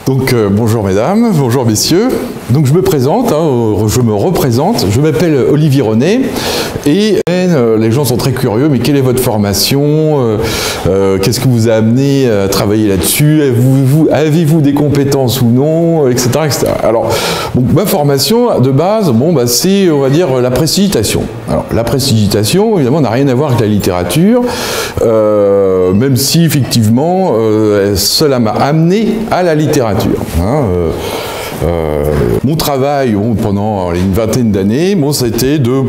Donc bonjour mesdames, bonjour messieurs. Donc je me présente, je me représente, je m'appelle Olivier René et les gens sont très curieux, mais quelle est votre formation, qu'est-ce que vous a amené à travailler là-dessus, avez-vous des compétences ou non, etc. etc. Alors, bon, ma formation de base, bon, bah, c'est, on va dire, la prestidigitation. Alors la prestidigitation, évidemment, n'a rien à voir avec la littérature, même si effectivement, cela m'a amené à la littérature. Mon travail pendant une vingtaine d'années, c'était de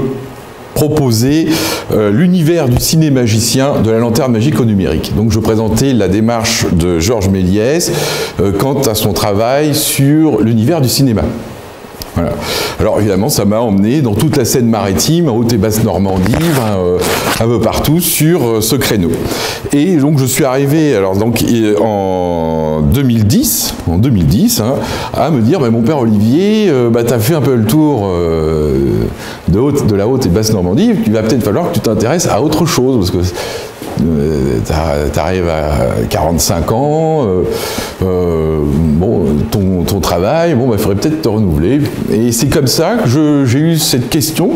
proposer l'univers du ciné-magicien de la lanterne magique au numérique. Donc je présentais la démarche de Georges Méliès quant à son travail sur l'univers du cinéma. Voilà. Alors évidemment, ça m'a emmené dans toute la Seine maritime, en Haute et Basse Normandie, un peu partout sur ce créneau. Et donc je suis arrivé alors, donc, en 2010 à me dire, mon père Olivier, tu as fait un peu le tour de la Haute et Basse Normandie, il va peut-être falloir que tu t'intéresses à autre chose, parce que tu arrives à 45 ans, ton travail, il faudrait peut-être te renouveler. Et c'est comme ça que j'ai eu cette question.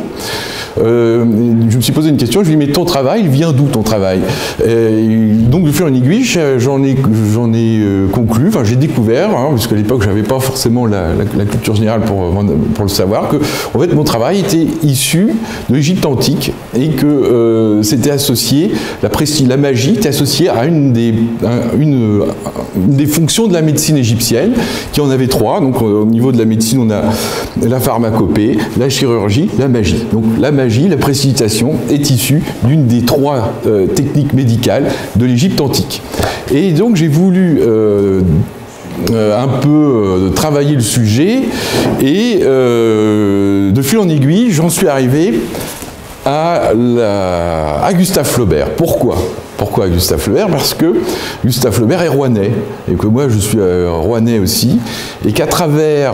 Je me suis posé une question, je lui ai dit, mais ton travail, il vient d'où ton travail? Donc de fil en aiguille, j'en ai conclu, j'ai découvert, parce qu'à l'époque, je n'avais pas forcément la culture générale pour le savoir, que en fait, mon travail était issu de l'Égypte antique et que c'était associé, la magie était associée à une des fonctions de la médecine égyptienne, qui en avait trois. Donc au niveau de la médecine, on a la pharmacopée, la chirurgie, la magie. Donc la magie, la prestidigitation, est issue d'une des trois techniques médicales de l'Égypte antique. Et donc j'ai voulu un peu travailler le sujet et de fil en aiguille, j'en suis arrivé à Gustave Flaubert. Pourquoi Gustave Flaubert? Parce que Gustave Flaubert est rouennais, et que moi je suis rouennais aussi, et qu'à travers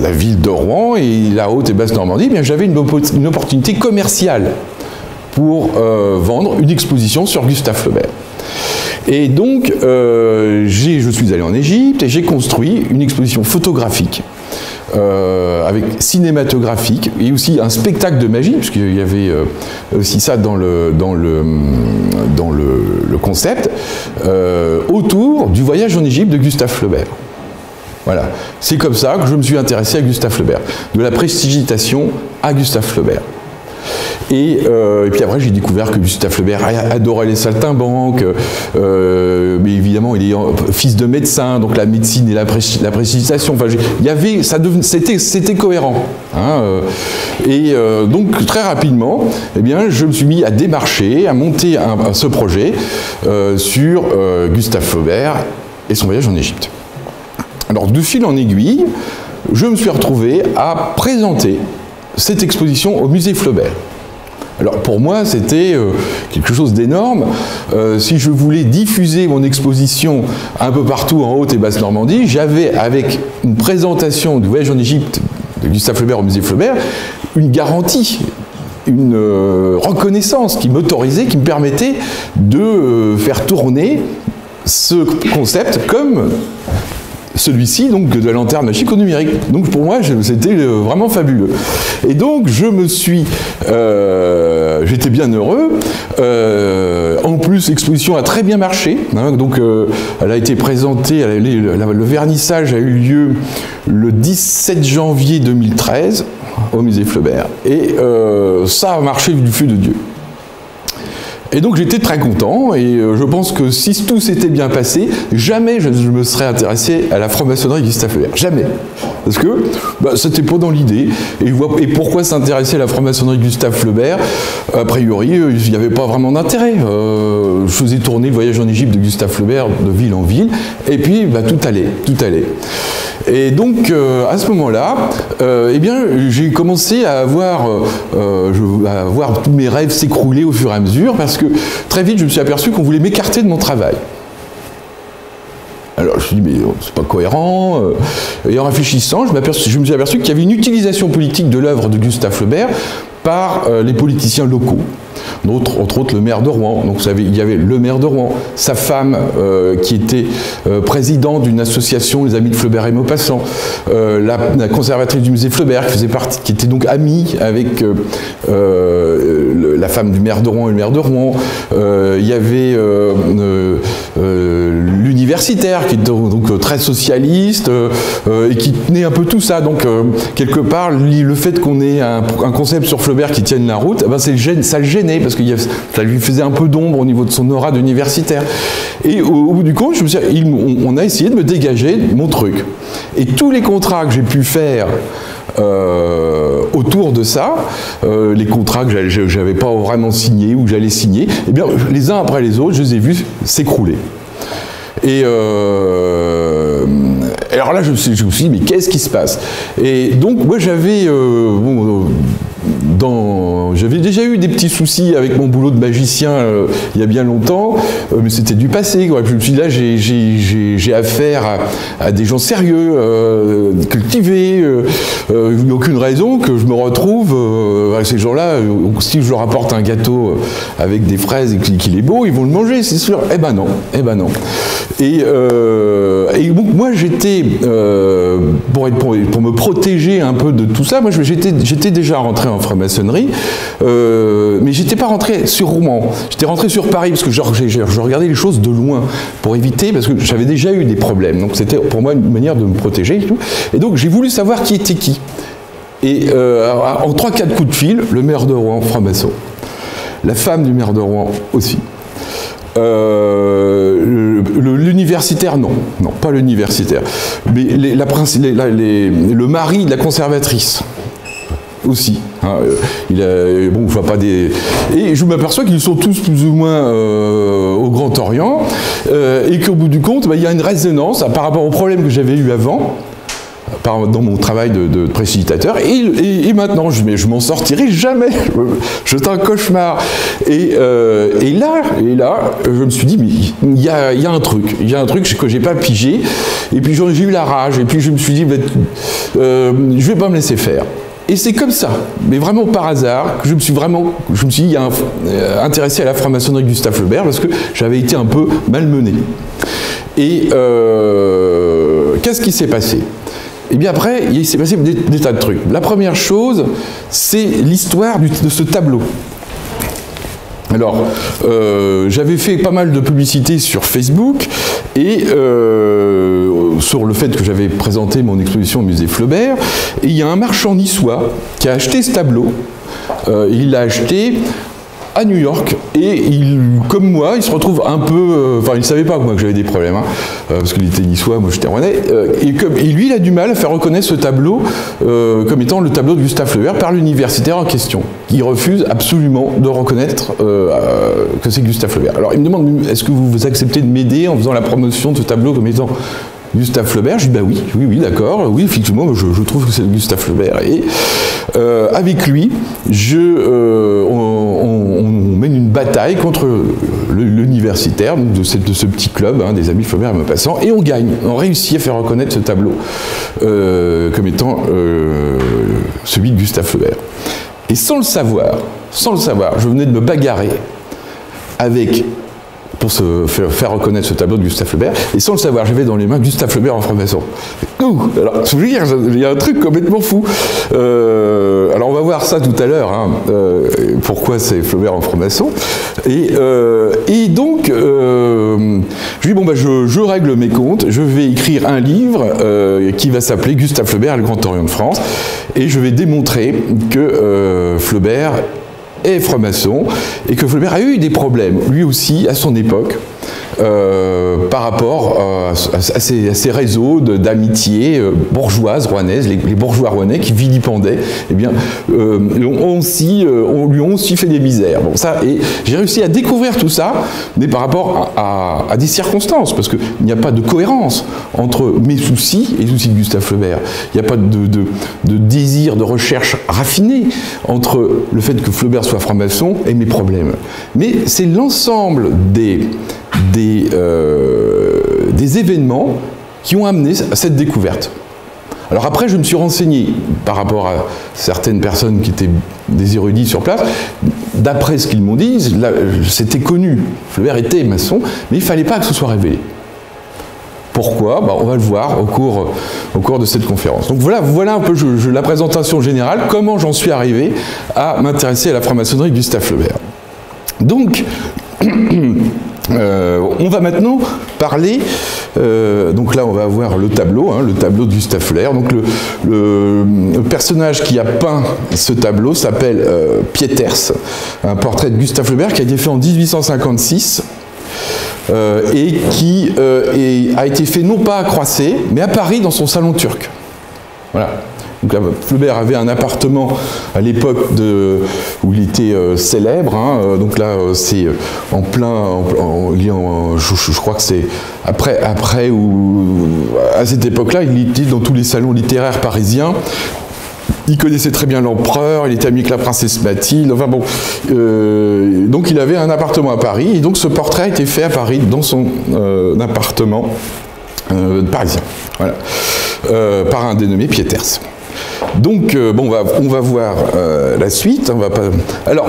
la ville de Rouen et la Haute et Basse Normandie, j'avais une opportunité commerciale pour vendre une exposition sur Gustave Flaubert. Et donc, je suis allé en Égypte et j'ai construit une exposition photographique avec cinématographique et aussi un spectacle de magie, puisqu'il y avait aussi ça dans le concept, autour du voyage en Égypte de Gustave Flaubert. Voilà, c'est comme ça que je me suis intéressé à Gustave Flaubert, de la prestidigitation à Gustave Flaubert. Et puis après, j'ai découvert que Gustave Flaubert adorait les saltimbanques, mais évidemment, il est fils de médecin, donc la médecine et la prestidigitation, c'était cohérent. Donc, très rapidement, je me suis mis à démarcher, à monter ce projet sur Gustave Flaubert et son voyage en Égypte. Alors, de fil en aiguille, je me suis retrouvé à présenter cette exposition au musée Flaubert. Alors pour moi, c'était quelque chose d'énorme. Si je voulais diffuser mon exposition un peu partout en Haute et Basse Normandie, j'avais, avec une présentation du voyage en Égypte de Gustave Flaubert au musée Flaubert, une garantie, une reconnaissance qui m'autorisait, qui me permettait de faire tourner ce concept comme celui-ci, donc de la lanterne magique au numérique. Donc pour moi, c'était vraiment fabuleux. Et donc je me suis, j'étais bien heureux. En plus, l'exposition a très bien marché. Donc elle a été présentée, le vernissage a eu lieu le 17 janvier 2013 au musée Flaubert. Et ça a marché du feu de Dieu. Et donc j'étais très content, et je pense que si tout s'était bien passé, jamais je me serais intéressé à la franc-maçonnerie de Gustave Flaubert. Jamais. Parce que c'était pas dans l'idée. Et pourquoi s'intéresser à la franc-maçonnerie de Gustave Flaubert? A priori, il n'y avait pas vraiment d'intérêt. Je faisais tourner le voyage en Égypte de Gustave Flaubert de ville en ville, et puis tout allait. Et donc, à ce moment-là, j'ai commencé à voir tous mes rêves s'écrouler au fur et à mesure, parce que très vite, je me suis aperçu qu'on voulait m'écarter de mon travail. Alors, je me suis dit, mais c'est pas cohérent. Et en réfléchissant, je me suis aperçu qu'il y avait une utilisation politique de l'œuvre de Gustave Flaubert par les politiciens locaux. entre autres le maire de Rouen. Donc vous savez, il y avait le maire de Rouen, sa femme qui était présidente d'une association, les Amis de Fleubert et Maupassant, la conservatrice du musée Fleubert qui faisait partie, qui était donc amie avec la femme du maire de Rouen et le maire de Rouen. Il y avait l'universitaire qui était donc très socialiste et qui tenait un peu tout ça. Donc quelque part, le fait qu'on ait un concept sur Fleubert qui tienne la route, eh ben ça le gênait parce que ça lui faisait un peu d'ombre au niveau de son aura d'universitaire. Et au bout du compte, on a essayé de me dégager mon truc. Et tous les contrats que j'ai pu faire autour de ça, les contrats que j'avais pas vraiment signés ou que j'allais signer, eh bien, les uns après les autres, je les ai vus s'écrouler. Et alors là, je me suis dit, mais qu'est-ce qui se passe? Et donc, moi, j'avais déjà eu des petits soucis avec mon boulot de magicien il y a bien longtemps, mais c'était du passé, quoi. Je me suis dit, là, j'ai affaire à des gens sérieux, cultivés, il n'y a aucune raison que je me retrouve avec ces gens-là. Si je leur apporte un gâteau avec des fraises et qu'il est beau, ils vont le manger, c'est sûr. Eh ben non, eh ben non. Et donc, moi, j'étais, pour me protéger un peu de tout ça, moi, j'étais déjà rentré en franc-maçonnerie, mais j'étais pas rentré sur Rouen, j'étais rentré sur Paris, parce que je regardais les choses de loin, pour éviter, parce que j'avais déjà eu des problèmes, donc c'était pour moi une manière de me protéger et tout. Et donc j'ai voulu savoir qui était qui. Et en 3-4 coups de fil, le maire de Rouen, franc-maçon, la femme du maire de Rouen aussi. L'universitaire, non, pas l'universitaire, mais le mari de la conservatrice aussi. Hein, bon, enfin pas des. Et je m'aperçois qu'ils sont tous plus ou moins au Grand Orient, et qu'au bout du compte, il y a une résonance par rapport aux problèmes que j'avais eu avant. Dans mon travail de précipitateur, et maintenant je m'en sortirai jamais. J'étais un cauchemar. Et là, je me suis dit, mais il y a un truc que j'ai pas pigé. Et puis j'ai eu la rage. Et puis je me suis dit, je vais pas me laisser faire. Et c'est comme ça, mais vraiment par hasard, que je me suis dit, intéressé à la franc-maçonnerie de Gustave Fleubert, parce que j'avais été un peu malmené. Et qu'est-ce qui s'est passé? Et bien après, il s'est passé des tas de trucs. La première chose, c'est l'histoire de ce tableau. Alors, j'avais fait pas mal de publicité sur Facebook et sur le fait que j'avais présenté mon exposition au musée Fleubert. Et il y a un marchand niçois qui a acheté ce tableau. Il l'a acheté à New York, et comme moi, il se retrouve un peu... Enfin, il ne savait pas moi que j'avais des problèmes, hein, parce qu'il était niçois, moi j'étais rouennais, et lui, il a du mal à faire reconnaître ce tableau comme étant le tableau de Gustave Fleubert par l'universitaire en question. Il refuse absolument de reconnaître que c'est Gustave Fleubert. Alors, il me demande, est-ce que vous acceptez de m'aider en faisant la promotion de ce tableau comme étant Gustave Fleubert? Je dis, bah oui, d'accord, oui, effectivement, je trouve que c'est Gustave Fleubert. Et avec lui, on mène une bataille contre l'universitaire de ce petit club, hein, des Amis de Fleubert et Maupassant, et on gagne. On réussit à faire reconnaître ce tableau comme étant celui de Gustave Fleubert. Et sans le savoir, je venais de me bagarrer pour se faire reconnaître ce tableau de Gustave Fleubert, et sans le savoir, j'avais dans les mains Gustave Fleubert en franc-maçon. Alors, je veux dire, il y a un truc complètement fou. Alors, on va voir ça tout à l'heure, hein, pourquoi c'est Fleubert en franc-maçon. Et donc, je lui dis, bon, je règle mes comptes, je vais écrire un livre qui va s'appeler Gustave Fleubert et le Grand Orient de France, et je vais démontrer que Fleubert est franc-maçon, et que Fleubert a eu des problèmes, lui aussi, à son époque, par rapport à ces réseaux d'amitié bourgeoise rouennaise, les bourgeois rouennais qui vilipendaient, eh bien, lui ont aussi fait des misères. Bon, ça, et j'ai réussi à découvrir tout ça, mais par rapport à des circonstances, parce qu'il n'y a pas de cohérence entre mes soucis et les soucis de Gustave Fleubert. Il n'y a pas de désir, de recherche raffinée entre le fait que Fleubert soit franc-maçon et mes problèmes. Mais c'est l'ensemble des événements qui ont amené à cette découverte. Alors après, je me suis renseigné par rapport à certaines personnes qui étaient des érudits sur place. d'après ce qu'ils m'ont dit, c'était connu, Flaubert était maçon, mais il ne fallait pas que ce soit révélé. Pourquoi? On va le voir au cours de cette conférence. Donc voilà un peu la présentation générale, comment j'en suis arrivé à m'intéresser à la franc-maçonnerie de Gustave Flaubert. Donc, on va maintenant parler, donc là on va voir le tableau de Gustave Flaubert. Donc le personnage qui a peint ce tableau s'appelle Pietersz, un portrait de Gustave Flaubert qui a été fait en 1856 et qui a été fait non pas à Croisset, mais à Paris dans son salon turc. Voilà. Donc là, Flaubert avait un appartement à l'époque où il était célèbre. Donc là, c'est en plein, je crois que c'est après ou à cette époque-là, il était dans tous les salons littéraires parisiens. Il connaissait très bien l'empereur, il était ami avec la princesse Mathilde, enfin bon. Donc il avait un appartement à Paris, et donc ce portrait a été fait à Paris, dans son appartement parisien, voilà, par un dénommé Pietersz. Donc, bon, on va voir la suite. Alors,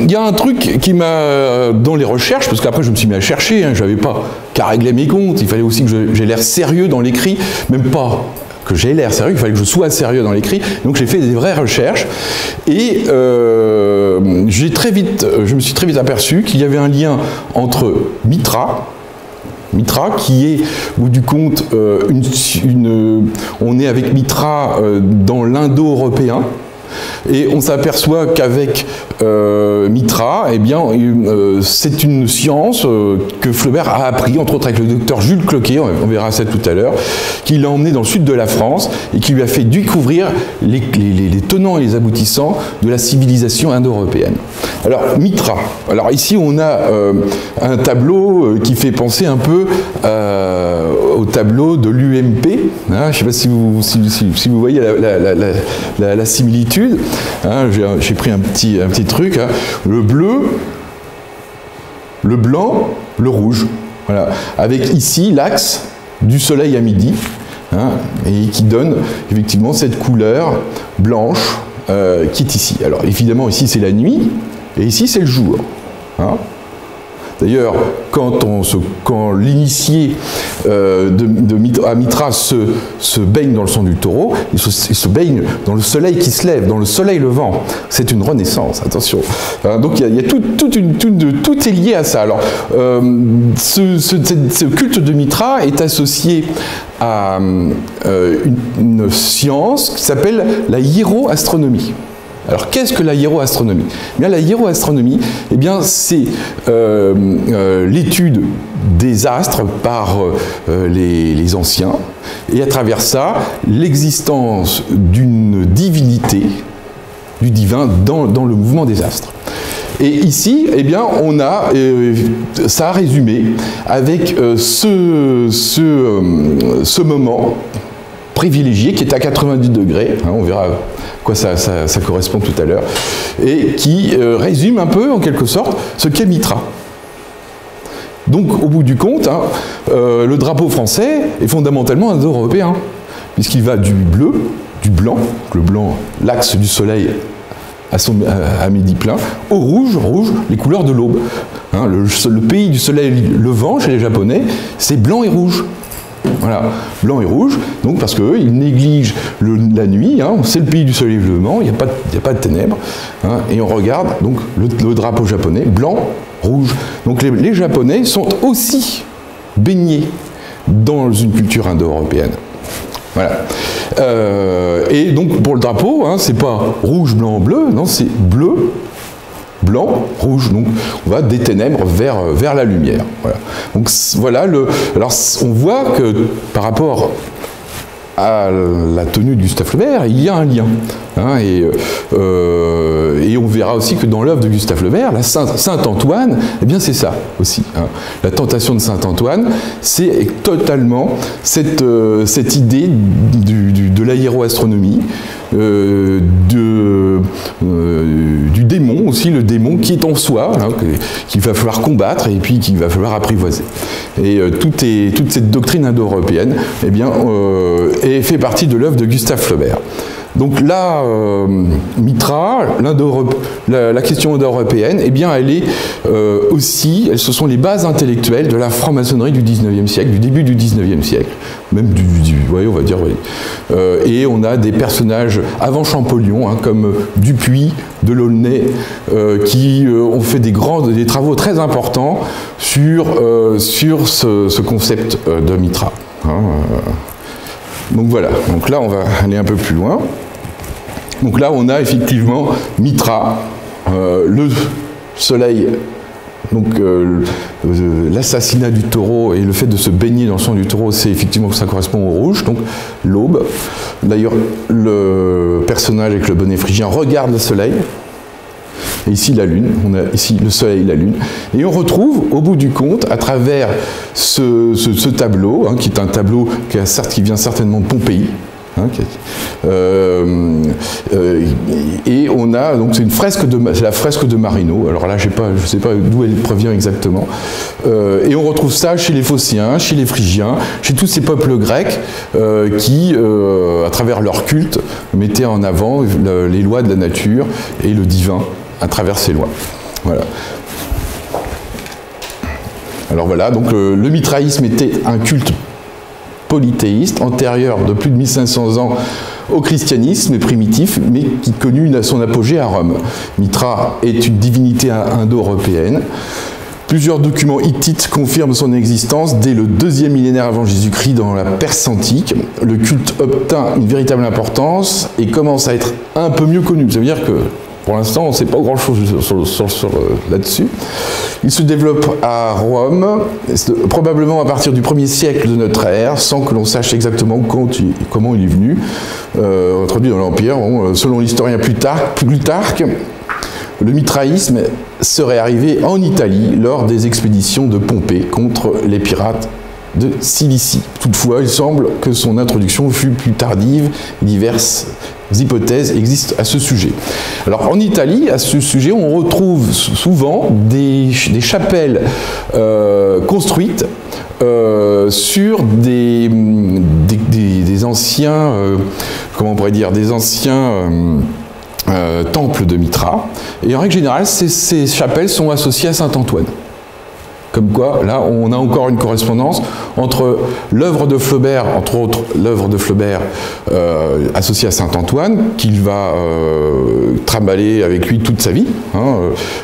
il y a un truc qui m'a, dans les recherches, parce qu'après je me suis mis à chercher, je n'avais pas qu'à régler mes comptes, il fallait aussi que j'ai l'air sérieux dans l'écrit, même pas que j'ai l'air sérieux, il fallait que je sois sérieux dans l'écrit, donc j'ai fait des vraies recherches, et je me suis très vite aperçu qu'il y avait un lien entre Mitra, qui est, au bout du compte, on est avec Mitra dans l'indo-européen, et on s'aperçoit qu'avec Mitra, eh bien, c'est une science que Flaubert a appris, entre autres avec le docteur Jules Cloquet, on verra ça tout à l'heure, qui l'a emmené dans le sud de la France et qui lui a fait découvrir les tenants et les aboutissants de la civilisation indo-européenne. Alors, Mitra. Alors ici, on a un tableau qui fait penser un peu au tableau de l'UMP. Je ne sais pas si vous voyez la similitude. J'ai pris un petit truc. Le bleu, le blanc, le rouge. Voilà. Avec ici l'axe du soleil à midi, et qui donne effectivement cette couleur blanche qui est ici. Alors évidemment, ici c'est la nuit, et ici c'est le jour. D'ailleurs, quand l'initié à Mitra se baigne dans le sang du taureau, il se baigne dans le soleil qui se lève, dans le soleil levant. C'est une renaissance, attention. Donc il y a tout est lié à ça. Alors, ce culte de Mitra est associé à une science qui s'appelle la hiéroastronomie. Alors, qu'est-ce que la hiéroastronomie? Bien, la hiéroastronomie, c'est l'étude des astres par les anciens, et à travers ça, l'existence d'une divinité, du divin, dans le mouvement des astres. Et ici, on a ça a résumé avec ce moment privilégié qui est à 90 degrés, on verra à quoi ça correspond tout à l'heure, et qui résume un peu, en quelque sorte, ce qu'est Mitra. Donc, au bout du compte, le drapeau français est fondamentalement indo-européen, puisqu'il va du bleu, du blanc, le blanc, l'axe du soleil à midi plein, au rouge, les couleurs de l'aube. Le pays du soleil levant, chez les Japonais, c'est blanc et rouge. Voilà, blanc et rouge, donc parce qu'eux, ils négligent la nuit, c'est le pays du soleil levant, il n'y a pas de ténèbres, et on regarde donc le drapeau japonais, blanc, rouge. Donc les Japonais sont aussi baignés dans une culture indo-européenne. Voilà. Et donc pour le drapeau, c'est pas rouge, blanc, bleu, non, c'est bleu, blanc, rouge, donc on va des ténèbres vers la lumière. Voilà. Donc voilà, alors on voit que par rapport à la tenue de Gustave Flaubert, il y a un lien. Et on verra aussi que dans l'œuvre de Gustave Flaubert, la Saint-Antoine, c'est ça aussi. La tentation de Saint-Antoine, c'est totalement cette idée de la hiéroastronomie, du démon aussi, le démon qui est en soi, qu'il va falloir combattre et puis qu'il va falloir apprivoiser. Et toute cette doctrine indo-européenne fait partie de l'œuvre de Gustave Flaubert. Donc là, Mitra, la question indo-européenne, eh bien, elle est aussi, ce sont les bases intellectuelles de la franc-maçonnerie du 19e siècle, du début du 19e siècle, même oui, on va dire, oui. Et on a des personnages avant Champollion, hein, comme Dupuy, Delaunay, qui ont fait des travaux très importants sur ce concept de Mitra. Hein, donc voilà, donc là on va aller un peu plus loin. Donc là on a effectivement Mitra, le soleil, donc l'assassinat du taureau et le fait de se baigner dans le sang du taureau, c'est effectivement que ça correspond au rouge, donc l'aube. D'ailleurs le personnage avec le bonnet phrygien regarde le soleil. Et ici la lune, on a ici le soleil et la lune. Et on retrouve au bout du compte, à travers ce tableau, hein, qui est un tableau qui vient certainement de Pompéi, hein, et on a, donc c'est la fresque de Marino. Alors là, je ne sais pas d'où elle provient exactement. Et on retrouve ça chez les Phocéens, chez les Phrygiens, chez tous ces peuples grecs qui, à travers leur culte, mettaient en avant les lois de la nature et le divin à travers ces lois. Voilà. Alors voilà, donc le mitraïsme était un culte polythéiste, antérieur de plus de 1500 ans au christianisme primitif, mais qui connut son apogée à Rome. Mitra est une divinité indo-européenne. Plusieurs documents hittites confirment son existence dès le 2e millénaire avant Jésus-Christ dans la Perse antique. Le culte obtint une véritable importance et commence à être un peu mieux connu. Ça veut dire que pour l'instant, on ne sait pas grand-chose là-dessus. Il se développe à Rome, probablement à partir du 1er siècle de notre ère, sans que l'on sache exactement comment il est venu, introduit dans l'Empire. Bon, selon l'historien Plutarque, le mitraïsme serait arrivé en Italie lors des expéditions de Pompée contre les pirates de Cilicie. Toutefois, il semble que son introduction fut plus tardive, diverses hypothèses existent à ce sujet. Alors en Italie, à ce sujet, on retrouve souvent des chapelles construites sur des anciens, comment on pourrait dire, des anciens temples de Mitra. Et en règle générale, ces chapelles sont associées à Saint-Antoine. Comme quoi, là, on a encore une correspondance entre l'œuvre de Flaubert, entre autres l'œuvre de Flaubert associée à Saint-Antoine, qu'il va trimballer avec lui toute sa vie. Hein.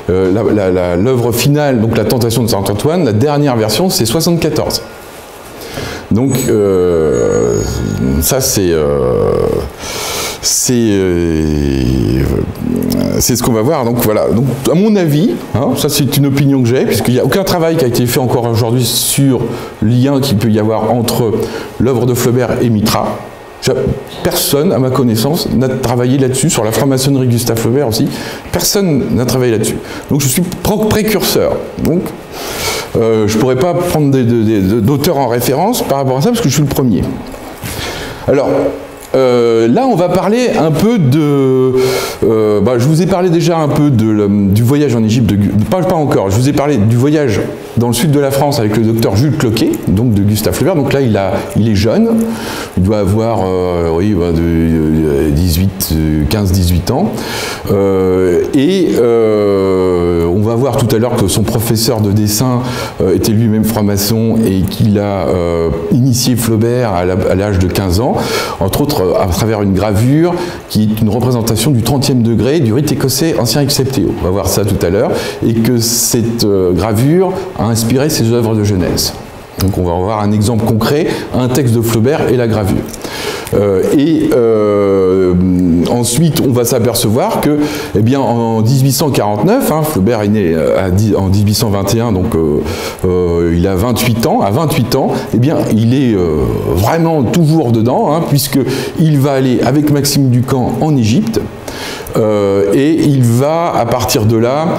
L'œuvre finale, donc la Tentation de Saint-Antoine, la dernière version, c'est 74. Donc, ça, c'est ce qu'on va voir. Donc voilà, donc, à mon avis, hein, ça c'est une opinion que j'ai, puisqu'il n'y a aucun travail qui a été fait encore aujourd'hui sur le lien qu'il peut y avoir entre l'œuvre de Flaubert et Mitra. Personne, à ma connaissance, n'a travaillé là-dessus, sur la franc-maçonnerie Gustave Flaubert aussi, personne n'a travaillé là-dessus. Donc je suis précurseur. Donc je ne pourrais pas prendre d'auteurs en référence par rapport à ça, parce que je suis le premier. Alors, là, on va parler un peu de... je vous ai parlé déjà un peu du voyage en Égypte, pas encore, je vous ai parlé du voyage dans le sud de la France avec le docteur Jules Cloquet, donc de Gustave Flaubert. Donc là, il est jeune, il doit avoir 15-18 ans. On va voir tout à l'heure que son professeur de dessin était lui-même franc-maçon et qu'il a initié Flaubert à l'âge de 15 ans, entre autres à travers une gravure qui est une représentation du 30e degré du rite écossais ancien exceptéo. On va voir ça tout à l'heure. Et que cette gravure a inspiré ses œuvres de jeunesse. Donc on va voir un exemple concret, un texte de Flaubert et la gravure. Ensuite, on va s'apercevoir que, eh bien, en 1849, hein, Flaubert est né en 1821, donc il a 28 ans. À 28 ans, eh bien, il est vraiment toujours dedans, hein, puisqu'il va aller avec Maxime Ducamp en Égypte. Et il va, à partir de là,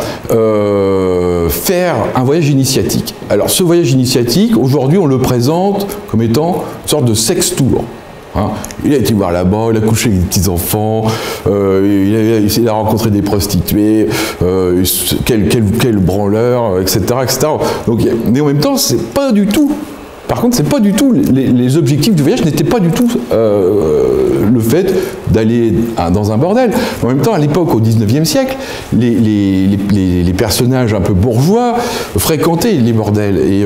faire un voyage initiatique. Alors, ce voyage initiatique, aujourd'hui, on le présente comme étant une sorte de sex tour. Hein. Il a été voir là-bas, il a couché avec des petits-enfants, il a rencontré des prostituées, quel branleur, etc., etc. Donc, mais en même temps, c'est pas du tout Par contre, c'est pas du tout, les objectifs du voyage n'étaient pas du tout le fait d'aller dans un bordel. En même temps, à l'époque, au XIXe siècle, les personnages un peu bourgeois fréquentaient les bordels. Et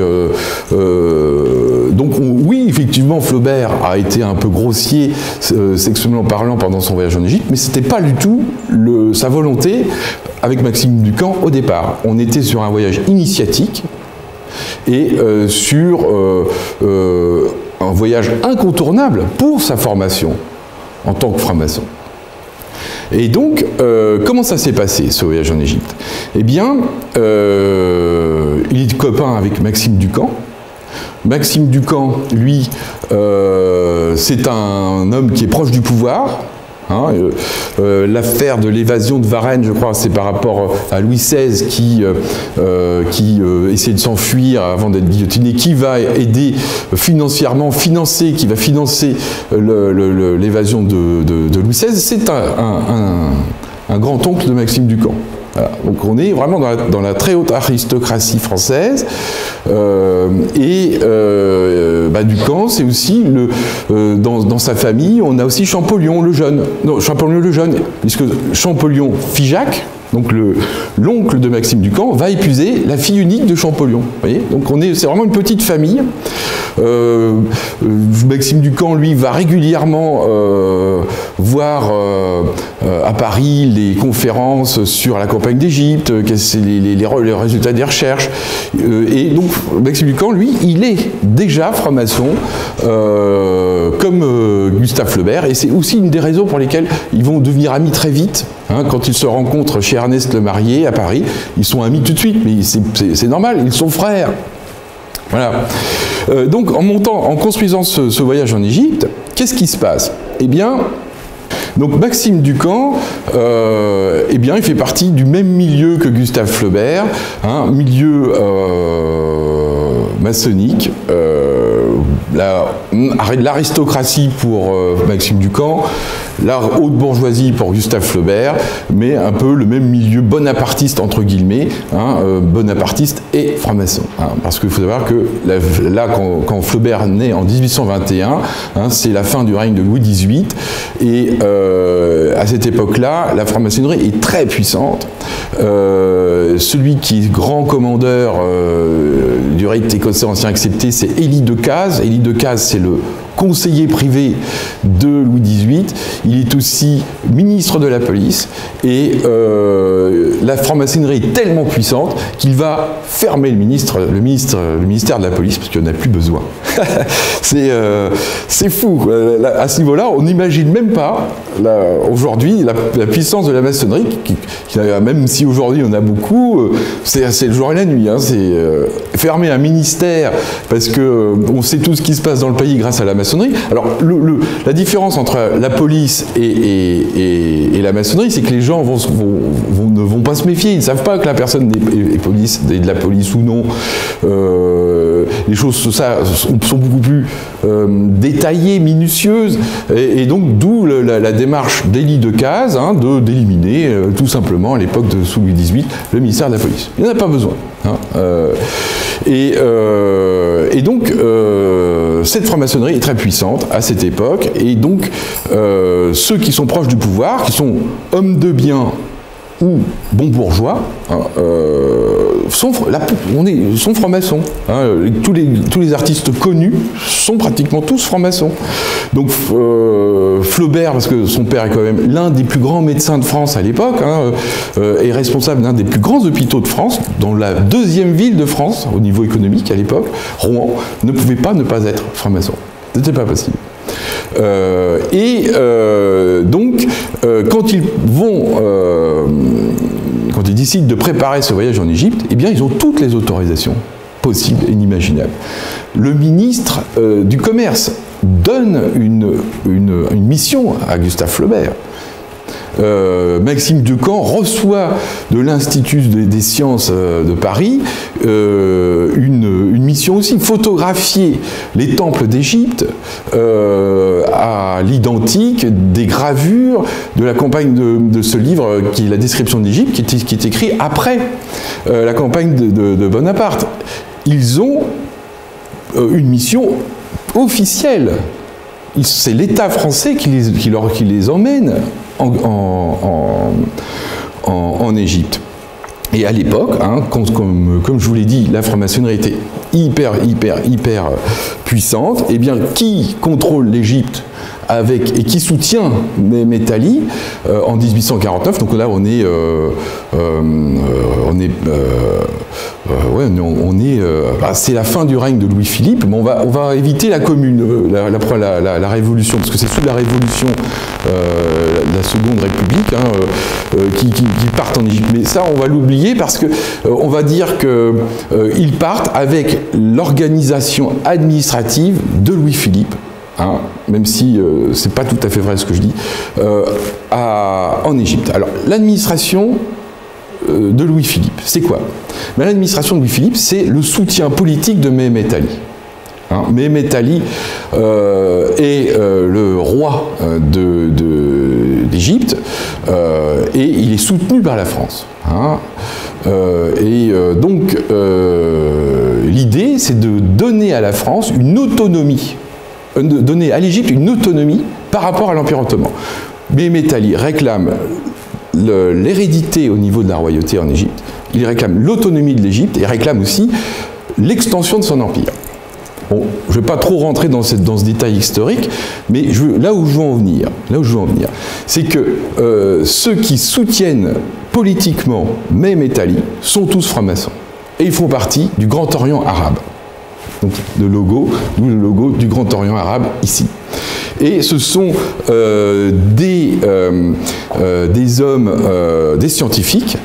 donc, oui, effectivement, Flaubert a été un peu grossier, sexuellement parlant, pendant son voyage en Égypte, mais c'était pas du tout sa volonté avec Maxime Ducamp au départ. On était sur un voyage initiatique et sur un voyage incontournable pour sa formation en tant que franc-maçon. Et donc, comment ça s'est passé, ce voyage en Égypte? Eh bien, il est copain avec Maxime Ducamp. Maxime Ducamp, lui, c'est un homme qui est proche du pouvoir. L'affaire de l'évasion de Varennes, je crois, c'est par rapport à Louis XVI qui essaie de s'enfuir avant d'être guillotiné, qui va aider financièrement, qui va financer l'évasion de Louis XVI. C'est un grand-oncle de Maxime Ducamp. Voilà. Donc on est vraiment dans la très haute aristocratie française. Ducamp, c'est aussi dans sa famille, on a aussi Champollion le Jeune. Non, Champollion le Jeune, puisque Champollion Figeac, donc l'oncle de Maxime Ducamp, va épouser la fille unique de Champollion. Vous voyez, donc c'est vraiment une petite famille. Maxime Ducamp, lui, va régulièrement voir à Paris les conférences sur la campagne d'Égypte, les résultats des recherches. Et donc, Maxime Ducamp, lui, il est déjà franc-maçon, comme Gustave Flaubert, et c'est aussi une des raisons pour lesquelles ils vont devenir amis très vite. Quand ils se rencontrent chez Ernest Lemarié à Paris, ils sont amis tout de suite, mais c'est normal, ils sont frères. Voilà. Donc, en construisant ce voyage en Égypte, qu'est-ce qui se passe? Eh bien, donc Maxime Ducamp, il fait partie du même milieu que Gustave Flaubert, milieu maçonnique, l'aristocratie pour Maxime Ducamp, la haute bourgeoisie pour Gustave Flaubert, mais un peu le même milieu bonapartiste entre guillemets, bonapartiste et franc-maçon. Parce qu'il faut savoir que là, quand Flaubert naît en 1821, c'est la fin du règne de Louis XVIII, et à cette époque-là, la franc-maçonnerie est très puissante. Celui qui est grand commandeur du rite écossais ancien accepté, c'est Élie Decazes. Élie Decazes, c'est le conseiller privé de Louis XVIII. Il est aussi ministre de la police. Et la franc-maçonnerie est tellement puissante qu'il va fermer le ministère de la police, parce qu'il n'y en a plus besoin. C'est fou. À ce niveau-là, on n'imagine même pas, aujourd'hui, la puissance de la maçonnerie, même si aujourd'hui on a beaucoup, c'est le jour et la nuit. C'est fermer un ministère parce qu'on sait tout ce qui se passe dans le pays grâce à la maçonnerie. Alors, la différence entre la police et la maçonnerie, c'est que les gens ne vont pas se méfier. Ils ne savent pas que la personne est de la police ou non. Les choses sont beaucoup plus détaillées, minutieuses. Et donc, d'où la démarche d'Élie Decazes, d'éliminer tout simplement, à l'époque sous Louis XVIII, le ministère de la police. Il n'y en a pas besoin. Et donc, cette franc-maçonnerie est très puissante à cette époque, et donc ceux qui sont proches du pouvoir, qui sont hommes de bien ou bons bourgeois, sont francs-maçons. Tous les artistes connus sont pratiquement tous francs-maçons. Donc Flaubert, parce que son père est quand même l'un des plus grands médecins de France à l'époque, est responsable d'un des plus grands hôpitaux de France, dans la deuxième ville de France au niveau économique à l'époque, Rouen, ne pouvait pas ne pas être franc-maçon. C'était pas possible. Donc, quand ils décident de préparer ce voyage en Égypte, eh bien, ils ont toutes les autorisations possibles et inimaginables. Le ministre du Commerce donne une mission à Gustave Flaubert. Maxime Ducamp reçoit de l'Institut des sciences de Paris une mission aussi, photographier les temples d'Égypte à l'identique des gravures de la campagne de ce livre qui est la description d'Égypte, qui est écrit après la campagne de Bonaparte. Ils ont une mission officielle. C'est l'État français qui les emmène en Égypte. Et à l'époque, hein, comme je vous l'ai dit, la franc-maçonnerie était hyper puissante. Et bien, qui contrôle l'Égypte et qui soutient Mehmet Ali en 1849? Donc là, c'est la fin du règne de Louis-Philippe, mais on va éviter la commune, la révolution, parce que c'est sous la révolution, la Seconde République, hein, qui partent en Égypte. Mais ça, on va l'oublier parce que on va dire qu'ils partent avec l'organisation administrative de Louis-Philippe. Hein, même si c'est pas tout à fait vrai ce que je dis, en Égypte. Alors, l'administration de Louis-Philippe, c'est quoi? Ben, l'administration de Louis-Philippe, c'est le soutien politique de Mehmet Ali. Hein, Mehmet Ali est le roi d'Égypte et il est soutenu par la France. Hein, donc, l'idée, c'est de donner à la France une autonomie, donner à l'Égypte une autonomie par rapport à l'Empire ottoman. Mehmet Ali réclame l'hérédité au niveau de la royauté en Égypte, il réclame l'autonomie de l'Égypte et réclame aussi l'extension de son empire. Bon, je ne vais pas trop rentrer dans ce détail historique, mais là où je veux en venir, c'est que ceux qui soutiennent politiquement Mehmet Ali sont tous francs-maçons et ils font partie du Grand Orient arabe. Donc, d'où le logo du Grand Orient arabe ici. Et ce sont des hommes, des scientifiques.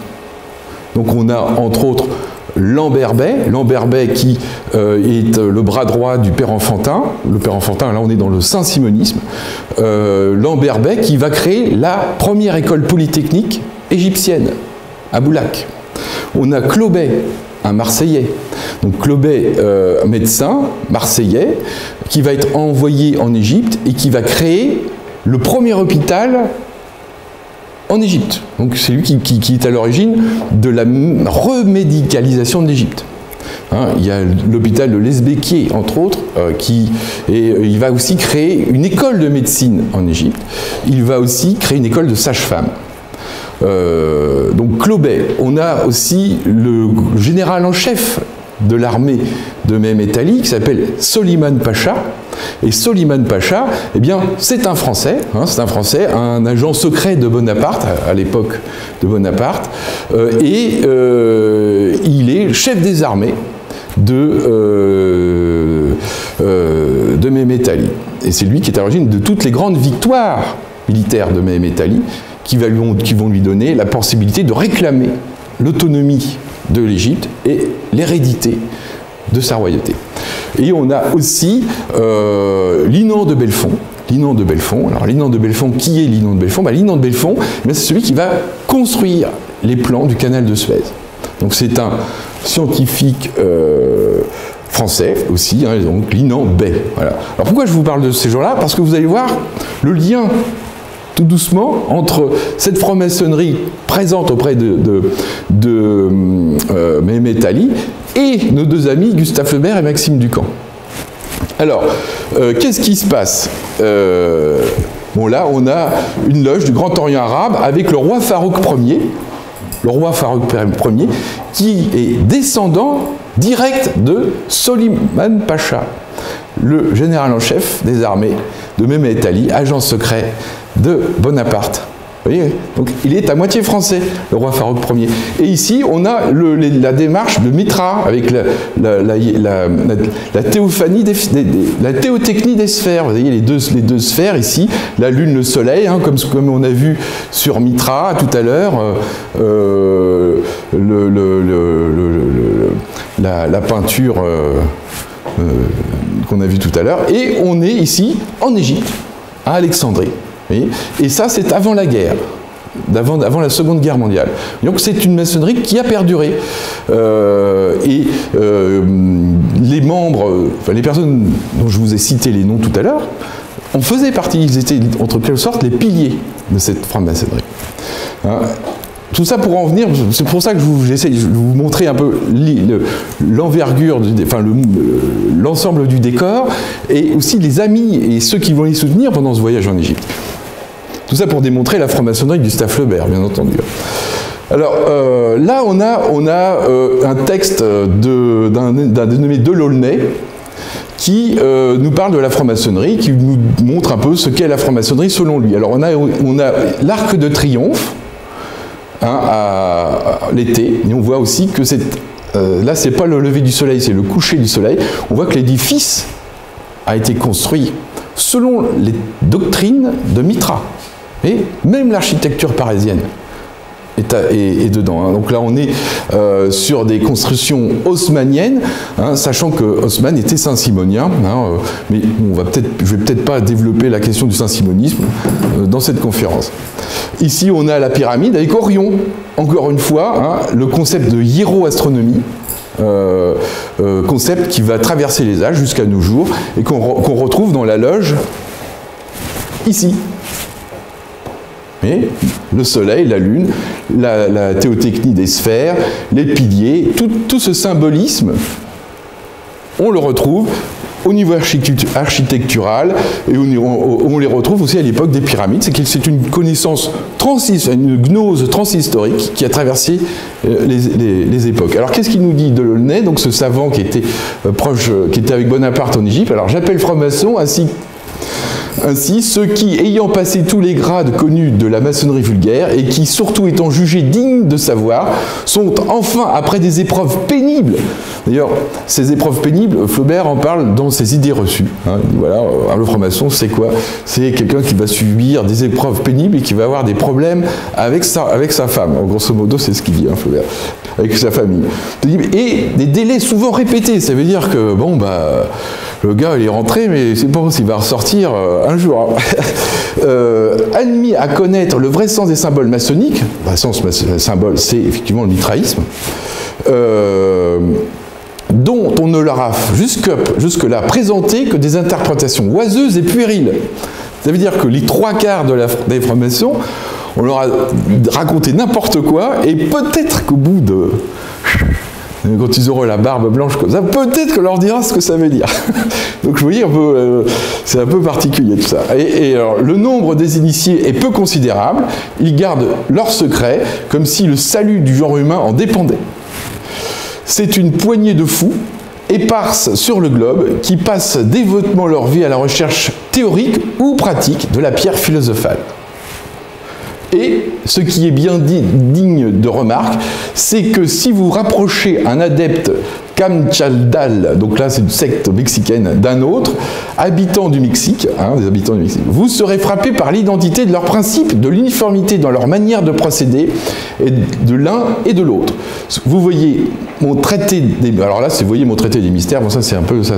Donc on a entre autres Lambert Bey qui est le bras droit du Père Enfantin. Le Père Enfantin, là on est dans le saint-simonisme. Lambert Bey qui va créer la première école polytechnique égyptienne, à Boulac. On a Clobet, un Marseillais. Donc Clobet, médecin marseillais, qui va être envoyé en Égypte et qui va créer le premier hôpital en Égypte. Donc c'est lui qui est à l'origine de la remédicalisation de l'Égypte. Hein, il y a l'hôpital de l'Esbéquier, entre autres, il va aussi créer une école de médecine en Égypte. Il va aussi créer une école de sage-femme. Donc Clobet, on a aussi le général en chef de l'armée de Mehmet Ali qui s'appelle Soliman Pacha. Et Soliman Pacha, eh bien, c'est un Français, un agent secret de Bonaparte, à l'époque de Bonaparte, et il est chef des armées de Mehmet Ali. Et c'est lui qui est à l'origine de toutes les grandes victoires militaires de Mehmet Ali, qui vont lui donner la possibilité de réclamer l'autonomie de l'Égypte et l'hérédité de sa royauté. Et on a aussi Linan de Belfond. Alors Linan de Belfond, qui est Linan de Belfond? Linan de Belfond, c'est celui qui va construire les plans du canal de Suez. Donc c'est un scientifique français aussi, hein, donc Linan Bey. Voilà. Alors pourquoi je vous parle de ces gens-là? Parce que vous allez voir le lien tout doucement entre cette franc-maçonnerie présente auprès de Mehmet Ali et nos deux amis Gustave Flaubert et Maxime Ducamp. Alors, qu'est-ce qui se passe? Bon, là, on a une loge du Grand Orient arabe avec le roi Farouk Ier, qui est descendant direct de Soliman Pacha, le général en chef des armées de Mehmet Ali, agent secret de Bonaparte. Vous voyez? Donc il est à moitié français, le roi Farouk Ier. Et ici, on a la démarche de Mitra, avec la théophanie la théotechnie des sphères. Vous voyez les deux sphères ici, la lune, le soleil, hein, comme on a vu sur Mitra tout à l'heure, la peinture qu'on a vue tout à l'heure. Et on est ici, en Égypte, à Alexandrie. Et ça, c'est avant la guerre, avant la Seconde Guerre mondiale. Donc c'est une maçonnerie qui a perduré. Les membres, enfin les personnes dont je vous ai cité les noms tout à l'heure, en faisaient partie, ils étaient en quelque sorte les piliers de cette franc-maçonnerie. Hein, tout ça pour en venir, c'est pour ça que j'essaie de vous montrer un peu l'envergure, enfin l'ensemble du décor, et aussi les amis et ceux qui vont les soutenir pendant ce voyage en Égypte. Tout ça pour démontrer la franc-maçonnerie de Gustave Flaubert, bien entendu. Alors là, on a un texte d'un dénommé Delaunay, qui nous parle de la franc-maçonnerie, qui nous montre un peu ce qu'est la franc-maçonnerie selon lui. Alors on a l'Arc de Triomphe, hein, à l'été, et on voit aussi que là c'est pas le lever du soleil, c'est le coucher du soleil. On voit que l'édifice a été construit selon les doctrines de Mitra, et même l'architecture parisienne est dedans. Hein. Donc là, on est sur des constructions haussmanniennes, hein, sachant que Haussmann était saint-simonien, hein, mais je vais peut-être pas développer la question du saint-simonisme dans cette conférence. Ici, on a la pyramide avec Orion, encore une fois, hein, le concept de hiéroastronomie, concept qui va traverser les âges jusqu'à nos jours, et qu'on retrouve dans la loge, ici. Et le soleil, la lune, la théotechnie des sphères, les piliers, tout ce symbolisme, on le retrouve au niveau architectural, et on les retrouve aussi à l'époque des pyramides. C'est une connaissance une gnose transhistorique qui a traversé les époques. Alors qu'est-ce qu'il nous dit Delaunay, donc ce savant qui était qui était avec Bonaparte en Égypte? Alors j'appelle franc-maçon ainsi, ceux qui, ayant passé tous les grades connus de la maçonnerie vulgaire, et qui, surtout étant jugés dignes de savoir, sont enfin, après des épreuves pénibles, d'ailleurs, ces épreuves pénibles, Flaubert en parle dans ses idées reçues. Hein, voilà, le franc-maçon, c'est quoi? C'est quelqu'un qui va subir des épreuves pénibles et qui va avoir des problèmes avec sa femme. En grosso modo, c'est ce qu'il dit, hein, Flaubert, avec sa famille. Et des délais souvent répétés, ça veut dire que, bon, bah... le gars, il est rentré, mais c'est pas s'il va ressortir un jour. Admis à connaître le vrai sens des symboles maçonniques, le sens symbole, c'est effectivement le mitraïsme, dont on ne leur a jusque-là présenté que des interprétations oiseuses et puériles. Ça veut dire que les 3/4 des francs-maçons, on leur a raconté n'importe quoi, et peut-être qu'au bout de... quand ils auront la barbe blanche comme ça, peut-être qu'on leur dira ce que ça veut dire. Donc vous voyez, c'est un peu particulier tout ça. Et alors, le nombre des initiés est peu considérable, ils gardent leur secret, comme si le salut du genre humain en dépendait. C'est une poignée de fous, éparses sur le globe, qui passent dévotement leur vie à la recherche théorique ou pratique de la pierre philosophale. Et ce qui est bien digne de remarque, c'est que si vous rapprochez un adepte Kamchaldal, donc là c'est une secte mexicaine, d'un autre, habitant du Mexique, hein, des habitants du Mexique, vous serez frappé par l'identité de leurs principes, de l'uniformité dans leur manière de procéder, et de l'un et de l'autre. Vous voyez mon traité des... Alors là, vous voyez mon traité des mystères, bon ça c'est un peu... ça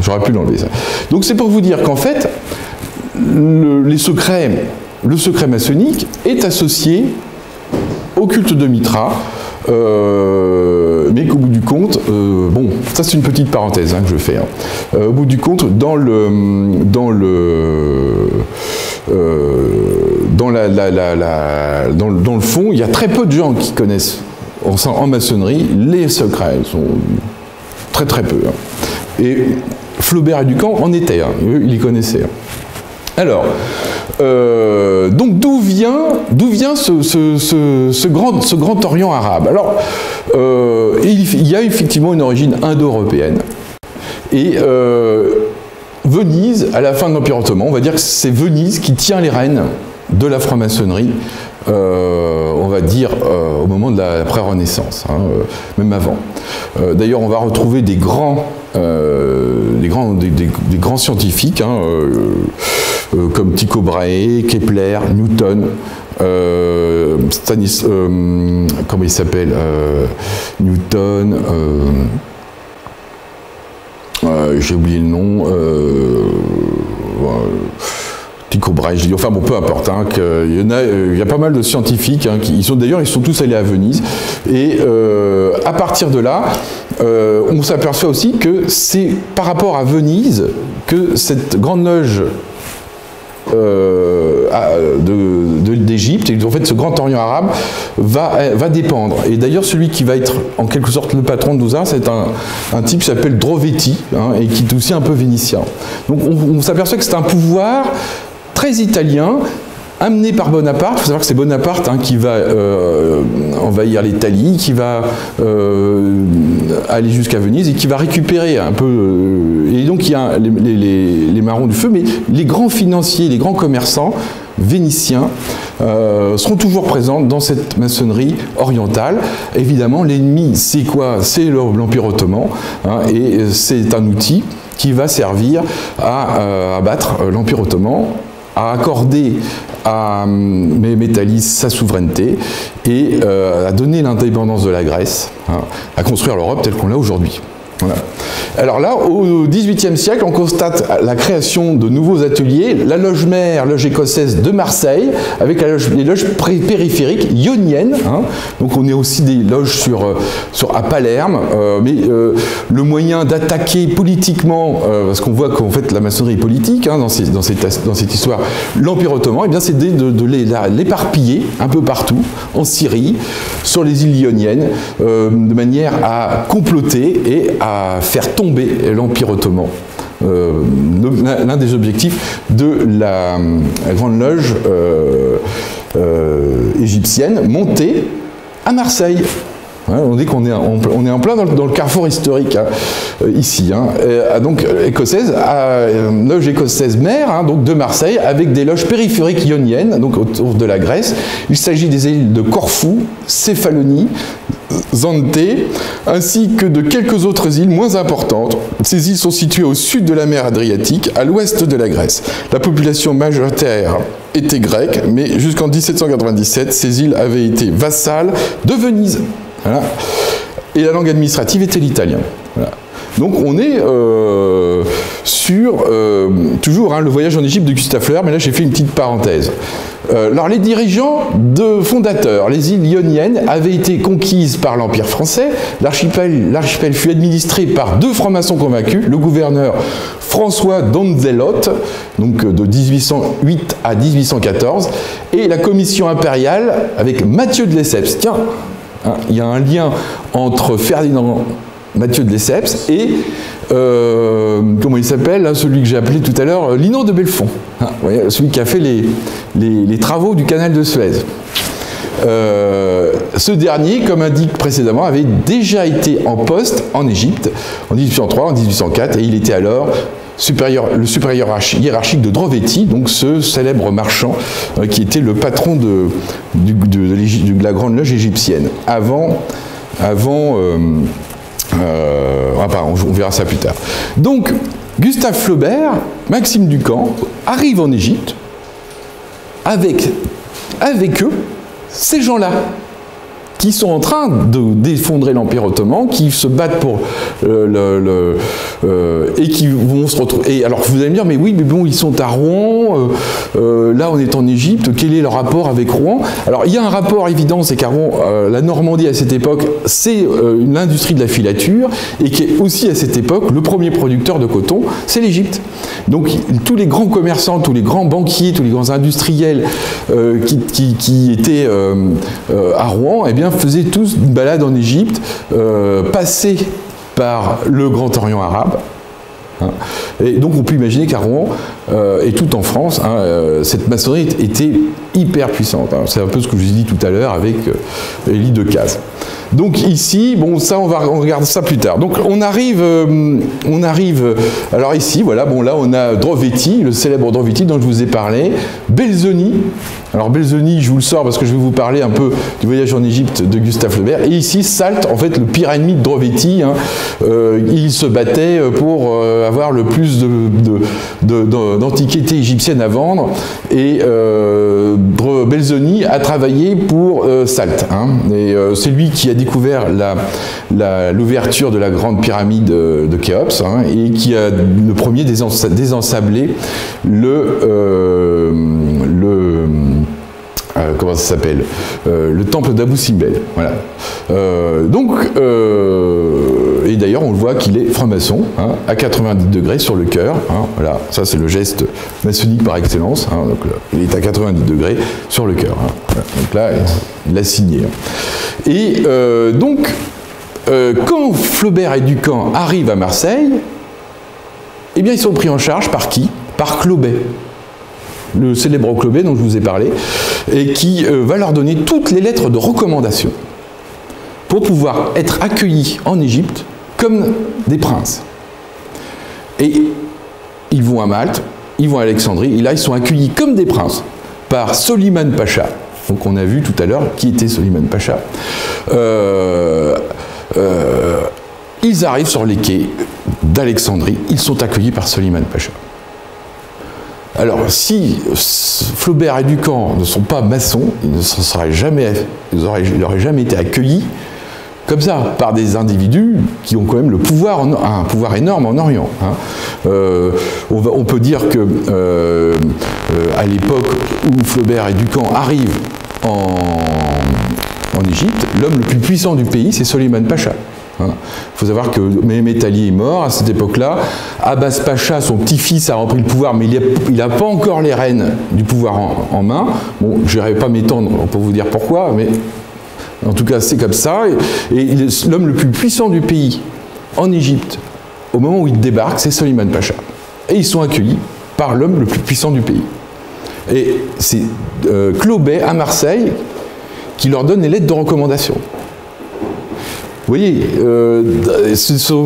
j'aurais pu l'enlever ça. Donc c'est pour vous dire qu'en fait, le secret maçonnique est associé au culte de Mitra, mais qu'au bout du compte, bon, ça c'est une petite parenthèse hein, que je fais. Hein. Au bout du compte, dans le fond, il y a très peu de gens qui connaissent en maçonnerie les secrets. Ils sont très très peu. Hein. Et Flaubert et Ducamp en étaient, hein, ils les connaissaient. Hein. Alors, donc d'où vient ce grand Orient arabe? Alors, il y a effectivement une origine indo-européenne. Et Venise, à la fin de l'Empire ottoman, on va dire que c'est Venise qui tient les rênes de la franc-maçonnerie, on va dire au moment de la pré-Renaissance, hein, même avant. D'ailleurs, on va retrouver des grands scientifiques, hein, comme Tycho Brahe, Kepler, Newton, comment il s'appelle, Newton, j'ai oublié le nom, Tycho Brahe, je dis, enfin bon, peu importe, hein, il y a pas mal de scientifiques, hein, ils sont tous allés à Venise, et à partir de là, on s'aperçoit aussi que c'est par rapport à Venise que cette grande loge d'Égypte, et en fait ce Grand Orient arabe va dépendre. Et d'ailleurs celui qui va être en quelque sorte le patron de tout ça, c'est un type qui s'appelle Drovetti, hein, et qui est aussi un peu vénitien. Donc on s'aperçoit que c'est un pouvoir très italien, amené par Bonaparte. Il faut savoir que c'est Bonaparte, hein, qui va envahir l'Italie, qui va aller jusqu'à Venise et qui va récupérer un peu... et donc il y a les marrons du feu, mais les grands financiers, les grands commerçants vénitiens seront toujours présents dans cette maçonnerie orientale. Évidemment, l'ennemi, c'est quoi? C'est l'Empire ottoman, hein, et c'est un outil qui va servir à abattre l'Empire ottoman, à accorder à Métalis sa souveraineté et à donner l'indépendance de la Grèce, hein, à construire l'Europe telle qu'on l'a aujourd'hui. Voilà. Alors là, au XVIIIe siècle, on constate la création de nouveaux ateliers, la loge mère, loge écossaise de Marseille, avec les loges périphériques ioniennes, hein. Donc on est aussi des loges à Palerme, mais le moyen d'attaquer politiquement, parce qu'on voit qu'en fait la maçonnerie est politique, hein, dans cette histoire, l'Empire ottoman, eh bien c'est de l'éparpiller un peu partout, en Syrie, sur les îles ioniennes, de manière à comploter et à faire tomber l'Empire ottoman. L'un des objectifs de la Grande Loge égyptienne, montée à Marseille. Hein, on dit qu'on est en plein dans le carrefour historique, hein, ici. Hein. Donc écossaise, loge écossaise mère, hein, donc de Marseille, avec des loges périphériques ioniennes, donc autour de la Grèce. Il s'agit des îles de Corfou, Céphalonie, Zante, ainsi que de quelques autres îles moins importantes. Ces îles sont situées au sud de la mer Adriatique, à l'ouest de la Grèce. La population majoritaire était grecque, mais jusqu'en 1797, ces îles avaient été vassales de Venise. Voilà. Et la langue administrative était l'italien. Voilà. Donc on est sur, toujours, hein, le voyage en Égypte de Gustave Flaubert, mais là j'ai fait une petite parenthèse. Alors les dirigeants fondateurs, les îles ioniennes, avaient été conquises par l'Empire français. L'archipel fut administré par deux francs-maçons convaincus, le gouverneur François Donzelot, donc de 1808 à 1814, et la commission impériale avec Mathieu de Lesseps. Tiens, hein, il y a un lien entre Ferdinand Mathieu de Lesseps et, comment il s'appelle, celui que j'ai appelé tout à l'heure, Linon de Belfond, hein, celui qui a fait les travaux du canal de Suez. Ce dernier, comme indique précédemment, avait déjà été en poste en Égypte en 1803, en 1804, et il était alors le supérieur hiérarchique de Drovetti, donc ce célèbre marchand qui était le patron de la Grande Loge égyptienne, on verra ça plus tard. Donc, Gustave Flaubert, Maxime Ducamp, arrivent en Égypte avec eux ces gens-là, qui sont en train d'effondrer l'Empire ottoman, qui se battent pour et qui vont se retrouver. Et alors vous allez me dire, mais oui, mais bon, ils sont à Rouen, là on est en Égypte, quel est leur rapport avec Rouen? Alors il y a un rapport évident, c'est qu'à Rouen, la Normandie à cette époque, c'est l'industrie de la filature, et qui est aussi à cette époque le premier producteur de coton, c'est l'Égypte. Donc tous les grands commerçants, tous les grands banquiers, tous les grands industriels qui étaient à Rouen, eh bien faisaient tous une balade en Égypte, passaient par le Grand Orient arabe. Hein. Et donc on peut imaginer qu'à Rouen et tout en France, hein, cette maçonnerie était hyper puissante. Hein. C'est un peu ce que je vous ai dit tout à l'heure avec Élie Decazes. Donc ici, bon, ça on regarde ça plus tard. Donc on arrive, alors ici, voilà, bon là on a Drovetti, le célèbre Drovetti dont je vous ai parlé, Belzoni. Alors Belzoni, je vous le sors parce que je vais vous parler un peu du voyage en Égypte de Gustave Flaubert. Et ici, Salt, en fait, le pire ennemi de Drovetti, hein, il se battait pour avoir le plus d'antiquités égyptiennes à vendre. Et Belzoni a travaillé pour Salt. Hein, et c'est lui qui a découvert l'ouverture de la grande pyramide de Khéops, hein, et qui a le premier désensablé comment ça s'appelle, le temple d'Abou Simbel. Voilà. Donc et d'ailleurs, on le voit qu'il est franc-maçon, hein, à 90 degrés sur le cœur. Hein, voilà, ça c'est le geste maçonnique par excellence. Hein, donc, il est à 90 degrés sur le cœur. Hein, voilà, donc là, il l'a signé. Et donc, quand Flaubert et Ducamp arrivent à Marseille, eh bien, ils sont pris en charge par qui? Par Clobet, le célèbre Clobet dont je vous ai parlé, et qui va leur donner toutes les lettres de recommandation pour pouvoir être accueillis en Égypte comme des princes. Et ils vont à Malte, ils vont à Alexandrie, et là ils sont accueillis comme des princes par Soliman Pacha. Donc on a vu tout à l'heure qui était Soliman Pacha. Ils arrivent sur les quais d'Alexandrie, ils sont accueillis par Soliman Pacha. Alors, si Flaubert et Ducamp ne sont pas maçons, ils n'auraient jamais été accueillis comme ça, par des individus qui ont quand même le pouvoir, un pouvoir énorme en Orient. Hein. On peut dire que à l'époque où Flaubert et Ducamp arrivent en Égypte, l'homme le plus puissant du pays, c'est Soliman Pacha. Il faut savoir que Mehmet Ali est mort à cette époque-là. Abbas Pacha, son petit-fils, a repris le pouvoir, mais il n'a pas encore les rênes du pouvoir en main. Bon, je n'irai pas m'étendre pour vous dire pourquoi, mais en tout cas, c'est comme ça. Et l'homme le plus puissant du pays en Égypte, au moment où il débarque, c'est Soliman Pacha. Et ils sont accueillis par l'homme le plus puissant du pays. Et c'est Clobet, à Marseille, qui leur donne les lettres de recommandation. Vous voyez,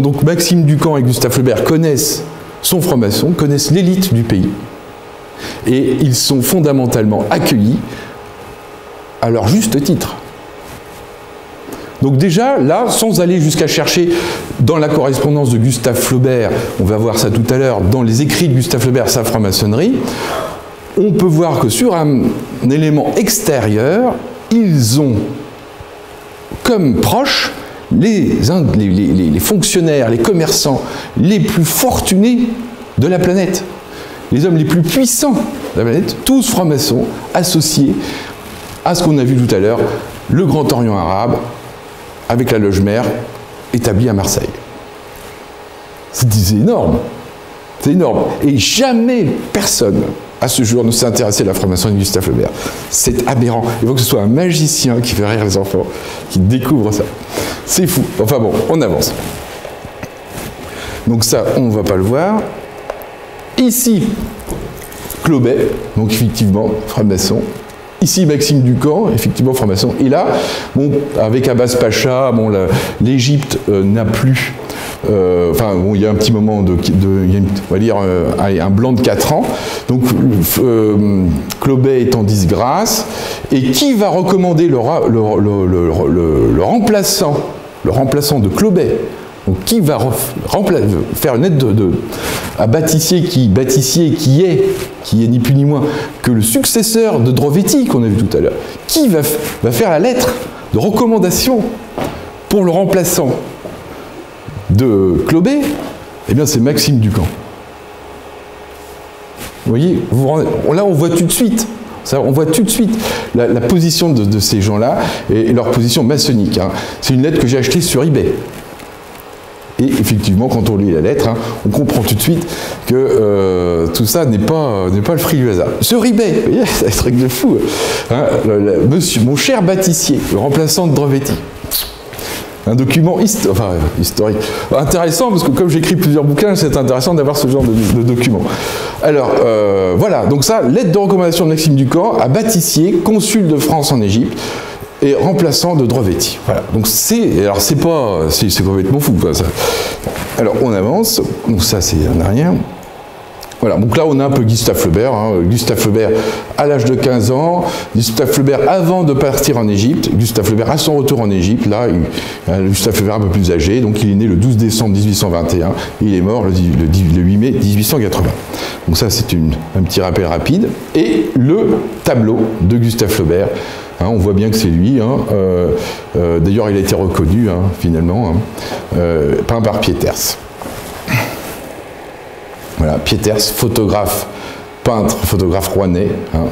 donc Maxime Ducamp et Gustave Flaubert connaissent son franc-maçon, connaissent l'élite du pays. Et ils sont fondamentalement accueillis à leur juste titre. Donc déjà, là, sans aller jusqu'à chercher dans la correspondance de Gustave Flaubert, on va voir ça tout à l'heure, dans les écrits de Gustave Flaubert, sa franc-maçonnerie, on peut voir que sur un élément extérieur, ils ont comme proches les fonctionnaires, les commerçants les plus fortunés de la planète, les hommes les plus puissants de la planète, tous francs-maçons, associés à ce qu'on a vu tout à l'heure, le Grand Orient arabe, avec la loge mère établie à Marseille. C'est énorme. C'est énorme. Et jamais personne, à ce jour, ne s'est intéressé à la franc-maçonnerie de Gustave Flaubert. C'est aberrant. Il faut que ce soit un magicien qui fait rire les enfants, qui découvre ça. C'est fou. Enfin bon, on avance. Donc ça, on ne va pas le voir. Ici, Clobet, donc effectivement, franc-maçon. Ici, Maxime Ducamp, effectivement franc-maçon. Et là, bon, avec Abbas Pacha, bon, l'Égypte n'a plus... enfin, bon, il y a un petit moment on va dire un blanc de 4 ans. Donc, Clobet est en disgrâce. Et qui va recommander le remplaçant de Clobet? Donc, qui va faire une aide à Bâtissier qui est ni plus ni moins que le successeur de Drovetti qu'on a vu tout à l'heure? Qui va faire la lettre de recommandation pour le remplaçant de Clobet? Eh bien, c'est Maxime Ducamp. Vous voyez, là, on voit tout de suite. On voit tout de suite la position de ces gens-là et leur position maçonnique. Hein. C'est une lettre que j'ai achetée sur eBay. Et effectivement, quand on lit la lettre, hein, on comprend tout de suite que tout ça n'est pas le fruit du hasard. Sur eBay, vous voyez, c'est un truc de fou. Hein, monsieur, mon cher Bâtissier, le remplaçant de Drovetti. Un document historique. Intéressant, parce que comme j'écris plusieurs bouquins, c'est intéressant d'avoir ce genre de document. Alors, voilà, donc ça, lettre de recommandation de Maxime Ducamp à Bâtissier, consul de France en Égypte, et remplaçant de Drovetti. Voilà. Donc c'est complètement fou. Quoi, ça. Alors on avance. Donc ça c'est rien. Voilà. Donc là on a un peu Gustave Flaubert. Hein. Gustave Flaubert à l'âge de 15 ans. Gustave Flaubert avant de partir en Égypte. Gustave Flaubert à son retour en Égypte. Là, Gustave Flaubert un peu plus âgé. Donc il est né le 12 décembre 1821. Et il est mort le 8 mai 1880. Donc ça c'est un petit rappel rapide. Et le tableau de Gustave Flaubert. Hein, on voit bien que c'est lui. Hein, d'ailleurs, il a été reconnu, hein, finalement, hein, peint par Pietersz. Voilà, Pietersz, photographe, peintre, photographe rouennais. Hein,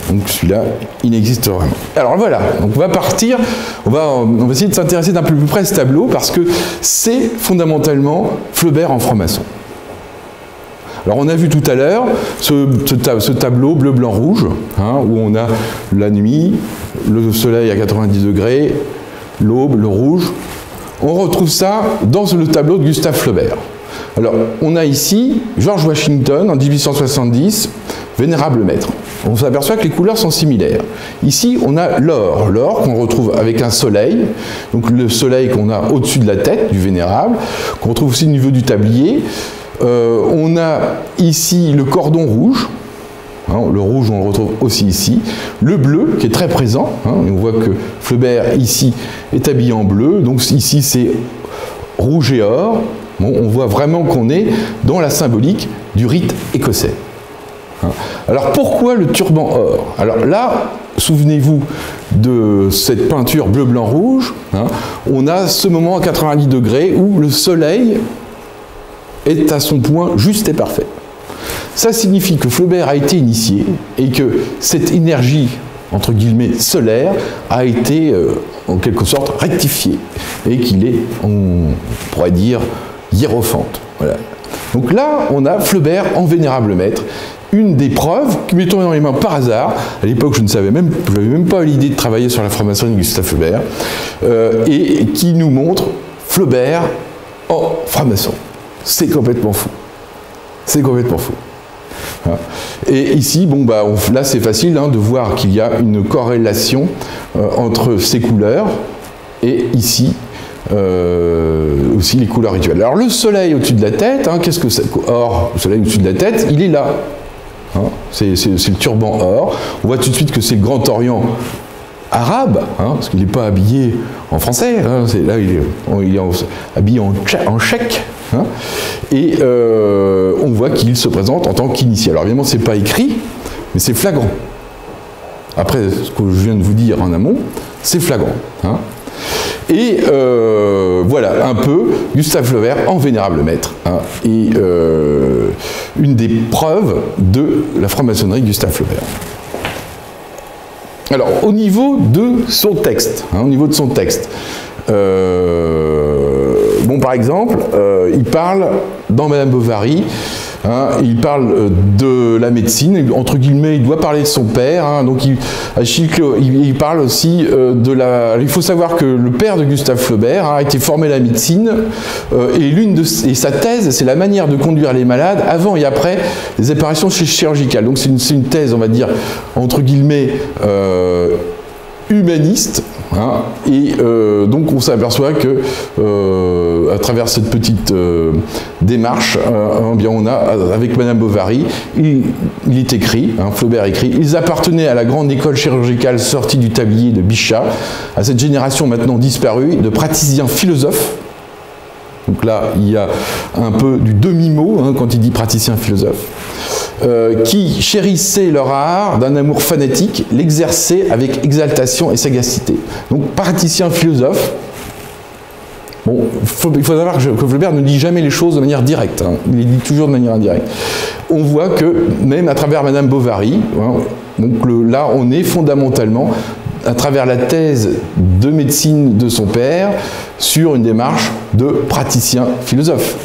Donc celui-là, il n'existe vraiment. Alors voilà, donc on va partir, on va essayer de s'intéresser d'un peu plus près à ce tableau parce que c'est fondamentalement Flaubert en franc-maçon. Alors on a vu tout à l'heure ce tableau bleu, blanc, rouge, hein, où on a la nuit, le soleil à 90 degrés, l'aube, le rouge. On retrouve ça dans le tableau de Gustave Flaubert. Alors on a ici George Washington en 1870, Vénérable Maître. On s'aperçoit que les couleurs sont similaires. Ici, on a l'or, l'or qu'on retrouve avec un soleil, donc le soleil qu'on a au-dessus de la tête du Vénérable, qu'on retrouve aussi au niveau du tablier. On a ici le cordon rouge, hein, le rouge on le retrouve aussi ici, le bleu qui est très présent, hein, on voit que Flaubert ici est habillé en bleu, donc ici c'est rouge et or. Bon, on voit vraiment qu'on est dans la symbolique du rite écossais. Alors pourquoi le turban or? Alors là, souvenez-vous de cette peinture bleu, blanc, rouge, hein, on a ce moment à 90 degrés où le soleil est à son point juste et parfait. Ça signifie que Flaubert a été initié et que cette énergie, entre guillemets, solaire, a été en quelque sorte rectifiée et qu'il est, on pourrait dire, hiérophante. Voilà. Donc là, on a Flaubert en Vénérable Maître, une des preuves qui m'est tombée dans les mains par hasard. À l'époque, je n'avais même pas l'idée de travailler sur la franc-maçonnerie de Gustave Flaubert, et qui nous montre Flaubert en franc-maçon. C'est complètement fou. C'est complètement fou. Et ici, bon, bah, là c'est facile hein, de voir qu'il y a une corrélation entre ces couleurs et ici aussi les couleurs rituelles. Alors le soleil au-dessus de la tête, hein, qu'est-ce que c'est? Or, le soleil au-dessus de la tête, il est là. Hein, c'est le turban or. On voit tout de suite que c'est le Grand Orient arabe, hein, parce qu'il n'est pas habillé en français. Hein, là, il est habillé en tchèque. Hein, et on voit qu'il se présente en tant qu'initié. Alors évidemment, ce n'est pas écrit, mais c'est flagrant. Après ce que je viens de vous dire en amont, c'est flagrant. Hein. Et voilà un peu Gustave Flaubert en Vénérable Maître, hein, et une des preuves de la franc-maçonnerie de Gustave Flaubert. Alors au niveau de son texte, bon, par exemple, il parle dans Madame Bovary, hein, il parle de la médecine, entre guillemets, il doit parler de son père, hein, donc il parle aussi de la... Il faut savoir que le père de Gustave Flaubert hein, a été formé à la médecine, et sa thèse, c'est la manière de conduire les malades avant et après les opérations chirurgicales. Donc c'est une thèse, on va dire, entre guillemets, humaniste. Hein, et donc on s'aperçoit que à travers cette petite démarche, bien on a avec Madame Bovary, il est écrit, hein, Flaubert écrit, ils appartenaient à la grande école chirurgicale sortie du tablier de Bichat, à cette génération maintenant disparue de praticiens philosophes. Donc là il y a un peu du demi-mot hein, quand il dit praticien philosophe. Qui chérissaient leur art d'un amour fanatique, l'exerçaient avec exaltation et sagacité. Donc, praticien philosophe, bon, il faut savoir que Flaubert ne dit jamais les choses de manière directe, hein, il les dit toujours de manière indirecte. On voit que, même à travers Madame Bovary, hein, donc là, on est fondamentalement, à travers la thèse de médecine de son père, sur une démarche de praticien philosophe.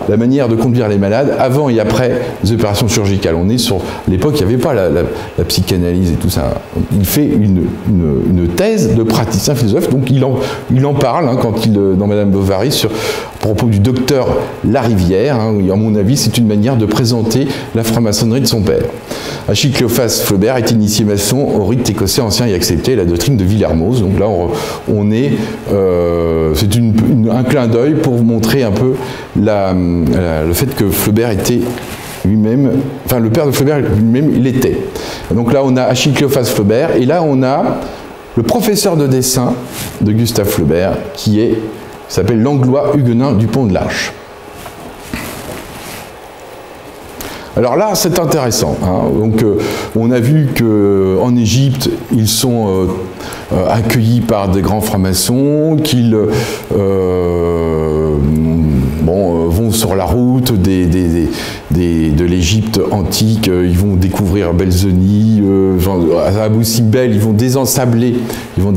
La manière de conduire les malades avant et après les opérations chirurgicales. On est sur l'époque, il n'y avait pas la psychanalyse et tout ça. Il fait une thèse de praticien philosophe, donc il en parle hein, dans Madame Bovary à propos du docteur Larivière. Hein, à mon avis, c'est une manière de présenter la franc-maçonnerie de son père. Achille Cléophas Flaubert est initié maçon au rite écossais ancien et accepté, la doctrine de Villermoz. Donc là, c'est un clin d'œil pour vous montrer un peu le fait que Flaubert était lui-même, enfin le père de Flaubert lui-même, il était. Donc là, on a Achille Cléophas Flaubert, et là, on a le professeur de dessin de Gustave Flaubert, qui s'appelle Langlois Huguenin Dupont de l'Arche. Alors là, c'est intéressant. Hein. Donc, on a vu qu'en Égypte, ils sont accueillis par des grands francs-maçons, qu'ils vont se sur la route de l'Égypte antique, ils vont découvrir Belzoni, à Abou Simbel, ils vont désensabler, ils vont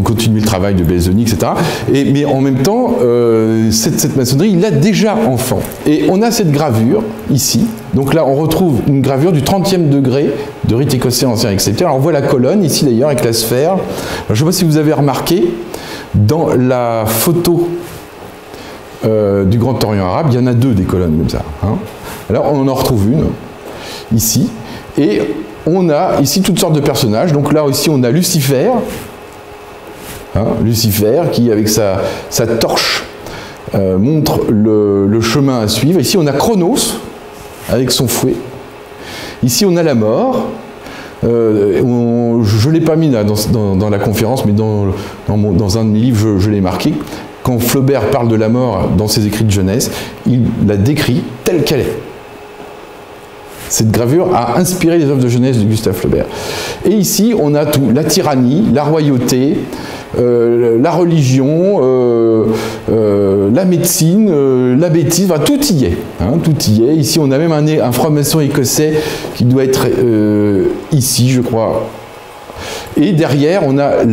continuer le travail de Belzoni, etc. Mais en même temps, cette maçonnerie, il l'a déjà enfant. Et on a cette gravure ici. Donc là, on retrouve une gravure du 30e degré de rite écossais ancien accepté. Alors on voit la colonne ici d'ailleurs avec la sphère. Alors, je ne sais pas si vous avez remarqué, dans la photo du Grand Orient arabe, il y en a deux des colonnes comme ça. Hein. Alors on en retrouve une ici. Et on a ici toutes sortes de personnages. Donc là aussi on a Lucifer. Hein, Lucifer qui avec sa torche montre le chemin à suivre. Ici on a Chronos avec son fouet. Ici on a la mort. Je ne l'ai pas mis là, dans la conférence, mais dans un de mes livres, je l'ai marqué. Quand Flaubert parle de la mort dans ses écrits de jeunesse, il la décrit telle qu'elle est. Cette gravure a inspiré les œuvres de jeunesse de Gustave Flaubert. Et ici, on a tout, la tyrannie, la royauté, la religion, la médecine, la bêtise, enfin, tout y est. Hein, tout y est. Ici, on a même un franc-maçon écossais qui doit être ici, je crois. Et derrière, on a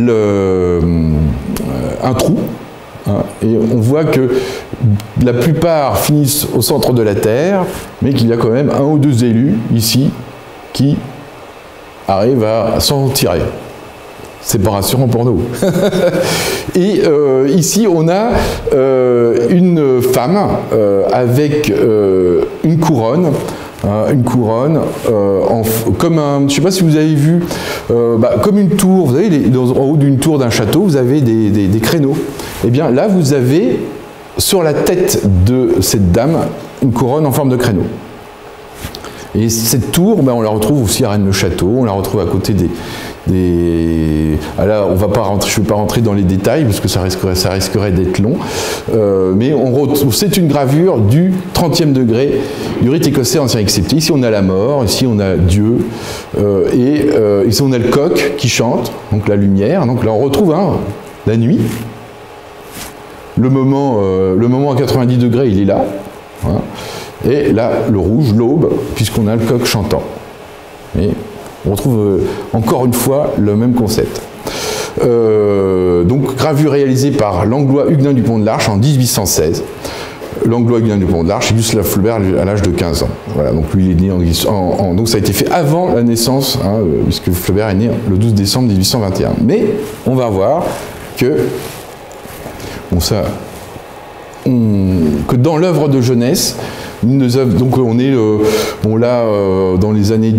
un trou. Hein, et on voit que la plupart finissent au centre de la Terre, mais qu'il y a quand même un ou deux élus ici qui arrivent à s'en tirer. C'est pas rassurant pour nous. Et ici, on a une femme avec une couronne. Comme un, je ne sais pas si vous avez vu, comme une tour, vous savez, en haut d'une tour d'un château, vous avez des créneaux. Et bien là, vous avez sur la tête de cette dame une couronne en forme de créneau. Et cette tour, on la retrouve aussi à Rennes-le-Château, on la retrouve à côté là, je ne vais pas rentrer dans les détails parce que ça risquerait d'être long, mais c'est une gravure du 30e degré du rite écossais ancien accepté. Ici on a la mort, ici on a Dieu, et ici on a le coq qui chante, donc la lumière. Donc là on retrouve la nuit. Le moment à 90 degrés, il est là. Hein. Et là, le rouge, l'aube, puisqu'on a le coq chantant. Et on retrouve encore une fois le même concept. Donc, gravure réalisée par Langlois Huguenin du Pont de l'Arche en 1816. Langlois Huguenin du Pont de l'Arche et Gustave Flaubert à l'âge de 15 ans. Voilà, donc lui, il est né donc ça a été fait avant la naissance, hein, puisque Flaubert est né le 12 décembre 1821. Mais on va voir que dans l'œuvre de jeunesse, donc on est dans les années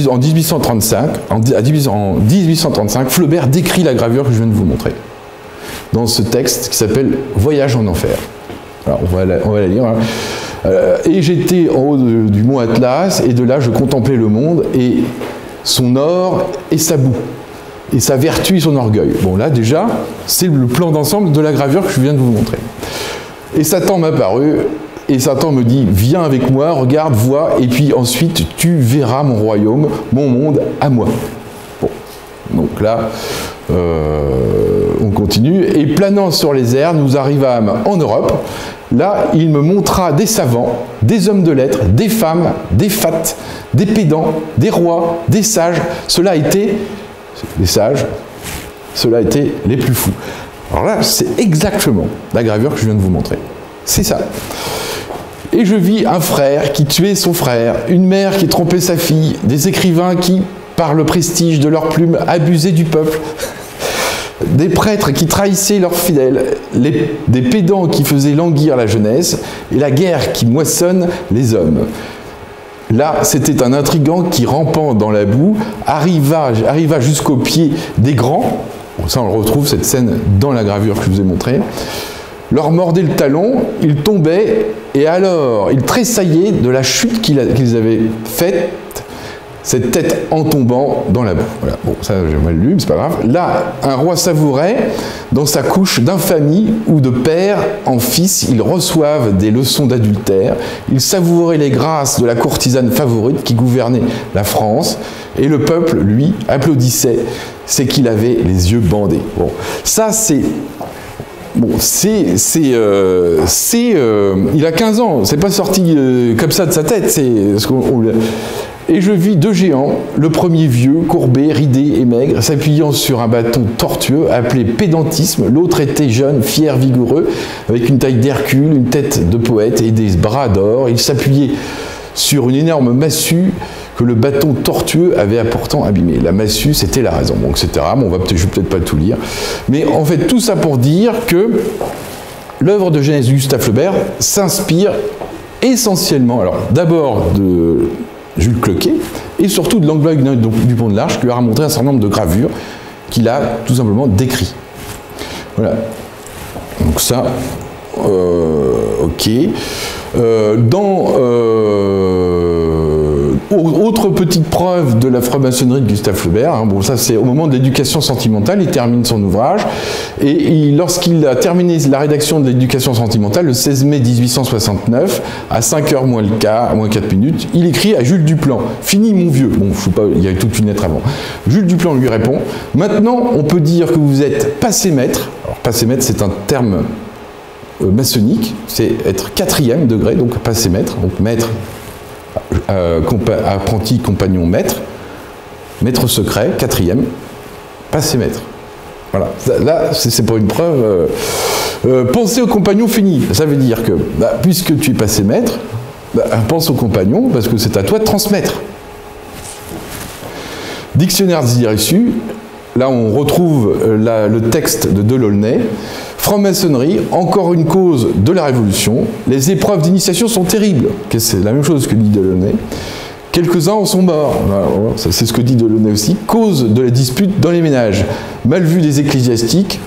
en 1835. En 1835, Flaubert décrit la gravure que je viens de vous montrer dans ce texte qui s'appelle Voyage en enfer. Alors, on va la lire. Hein. Et j'étais en haut du mont Atlas, et de là je contemplais le monde et son or et sa boue, et sa vertu et son orgueil. Bon là déjà, c'est le plan d'ensemble de la gravure que je viens de vous montrer. Et Satan m'apparut, et Satan me dit, viens avec moi, regarde, vois, et puis ensuite tu verras mon royaume, mon monde à moi. Bon, donc là, on continue, et planant sur les airs, nous arrivâmes en Europe. Là, il me montra des savants, des hommes de lettres, des femmes, des fats, des pédants, des rois, des sages. Cela était les plus fous. Alors là, c'est exactement la gravure que je viens de vous montrer. C'est ça. Et je vis un frère qui tuait son frère, une mère qui trompait sa fille, des écrivains qui, par le prestige de leurs plumes, abusaient du peuple, des prêtres qui trahissaient leurs fidèles, des pédants qui faisaient languir la jeunesse, et la guerre qui moissonne les hommes. Là, c'était un intrigant qui, rampant dans la boue, arriva jusqu'aux pieds des grands. Bon, ça, on retrouve cette scène dans la gravure que je vous ai montrée. Leur mordait le talon, ils tombaient, et alors, ils tressaillaient de la chute qu'ils avaient faite, cette tête en tombant dans la boue. Voilà. Bon, ça, j'ai mal lu, mais c'est pas grave. Là, un roi savourait, dans sa couche d'infamie, où de père en fils, ils reçoivent des leçons d'adultère. Ils savouraient les grâces de la courtisane favorite qui gouvernait la France, et le peuple, lui, applaudissait, c'est qu'il avait les yeux bandés. Bon, ça, c'est bon, il a 15 ans, c'est pas sorti comme ça de sa tête, et je vis deux géants, le premier vieux, courbé, ridé et maigre, s'appuyant sur un bâton tortueux appelé pédantisme. L'autre était jeune, fier, vigoureux, avec une taille d'Hercule, une tête de poète et des bras d'or. Il s'appuyait sur une énorme massue que le bâton tortueux avait pourtant abîmé. La massue, c'était la raison, bon, etc. Bon, je ne vais peut-être pas tout lire. Mais en fait, tout ça pour dire que l'œuvre de Genèse de Gustave Flaubert s'inspire essentiellement, alors d'abord de Jules Cloquet, et surtout de Langlois Dupont de l'Arche, qui lui a montré un certain nombre de gravures qu'il a tout simplement décrit. Voilà. Donc ça, ok. Autre petite preuve de la franc-maçonnerie de Gustave Flaubert, hein, bon, ça c'est au moment de l'éducation sentimentale, il termine son ouvrage, et lorsqu'il a terminé la rédaction de l'éducation sentimentale, le 16 mai 1869, à 5h moins 4 minutes, il écrit à Jules Duplan, « Fini mon vieux », bon, je sais pas, il y a eu toute une lettre avant. Jules Duplan lui répond, « Maintenant, on peut dire que vous êtes passé maître », alors passé maître c'est un terme maçonnique, c'est être 4e degré, donc passé maître, donc maître, apprenti, compagnon, maître, maître secret, 4e, passé maître. Voilà, là c'est pour une preuve. Penser au compagnon fini, ça veut dire que, puisque tu es passé maître, pense au compagnon, parce que c'est à toi de transmettre. Dictionnaire des idées reçues, là on retrouve le texte de Delaunay. Franc-maçonnerie, encore une cause de la Révolution. Les épreuves d'initiation sont terribles. C'est la même chose que dit Delaunay. Quelques-uns en sont morts. C'est ce que dit Delaunay aussi. Cause de la dispute dans les ménages. Mal vu des ecclésiastiques,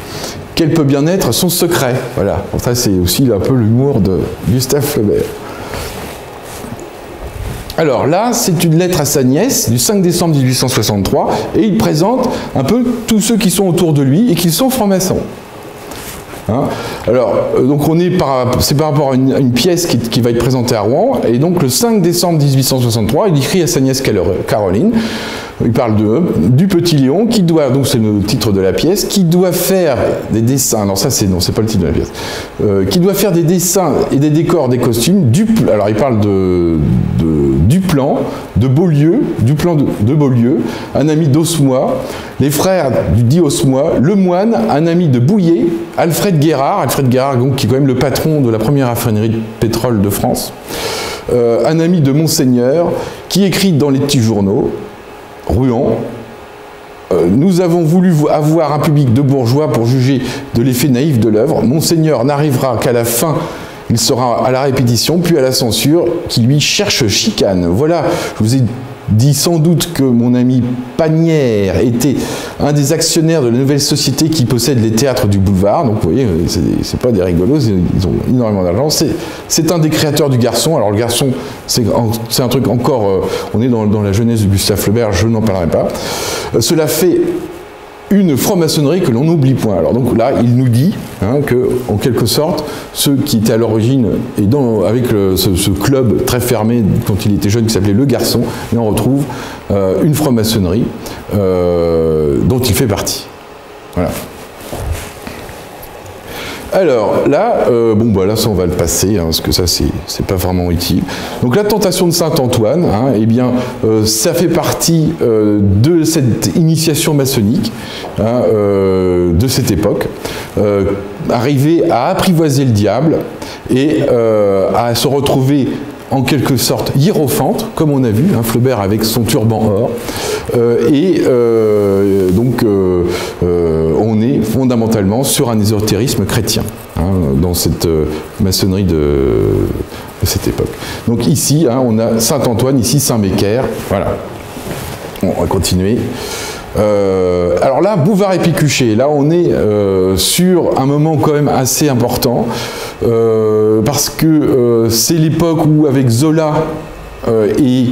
quel peut bien être son secret. Voilà. Bon, ça, c'est aussi un peu l'humour de Gustave Flaubert. Alors là, c'est une lettre à sa nièce du 5 décembre 1863 et il présente un peu tous ceux qui sont autour de lui et qui sont francs-maçons. Hein, alors, donc c'est par rapport à une pièce qui va être présentée à Rouen, et donc le 5 décembre 1863, il écrit à sa nièce Caroline, il parle du petit Léon, qui doit, donc c'est le titre de la pièce, qui doit faire des dessins, non ça c'est pas le titre de la pièce, qui doit faire des dessins et des décors, des costumes, alors il parle Duplan, de Beaulieu, Duplan de Beaulieu, un ami d'Osmoy, les frères du dit Osmoy, le moine, un ami de Bouillet, Alfred Guérard, donc, qui est quand même le patron de la première raffinerie de pétrole de France, un ami de Monseigneur, qui écrit dans les petits journaux, Rouen, nous avons voulu avoir un public de bourgeois pour juger de l'effet naïf de l'œuvre. Monseigneur n'arrivera qu'à la fin, il sera à la répétition, puis à la censure, qui lui cherche chicane. Voilà, je vous ai dit sans doute que mon ami Panière était un des actionnaires de la nouvelle société qui possède les théâtres du boulevard. Donc vous voyez, c'est pas des rigolos, ils ont énormément d'argent. C'est un des créateurs du Garçon. Alors le Garçon, c'est un truc encore, on est dans la jeunesse de Gustave Flaubert, je n'en parlerai pas. Cela fait une franc-maçonnerie que l'on n'oublie point. Alors donc là, il nous dit que, en quelque sorte, ceux qui étaient à l'origine, et avec ce club très fermé quand il était jeune qui s'appelait Le Garçon, là on retrouve une franc-maçonnerie dont il fait partie. Voilà. Alors là, là ça on va le passer, parce que ça c'est pas vraiment utile. Donc la tentation de Saint-Antoine, eh bien ça fait partie de cette initiation maçonnique de cette époque, arriver à apprivoiser le diable et à se retrouver en quelque sorte hiérophante, comme on a vu, Flaubert avec son turban or, donc on est fondamentalement sur un ésotérisme chrétien, dans cette maçonnerie de cette époque. Donc ici, on a Saint-Antoine, ici Saint-Bécaire, voilà. On va continuer. Alors là, Bouvard et Pécuchet, là on est sur un moment quand même assez important, parce que c'est l'époque où avec Zola et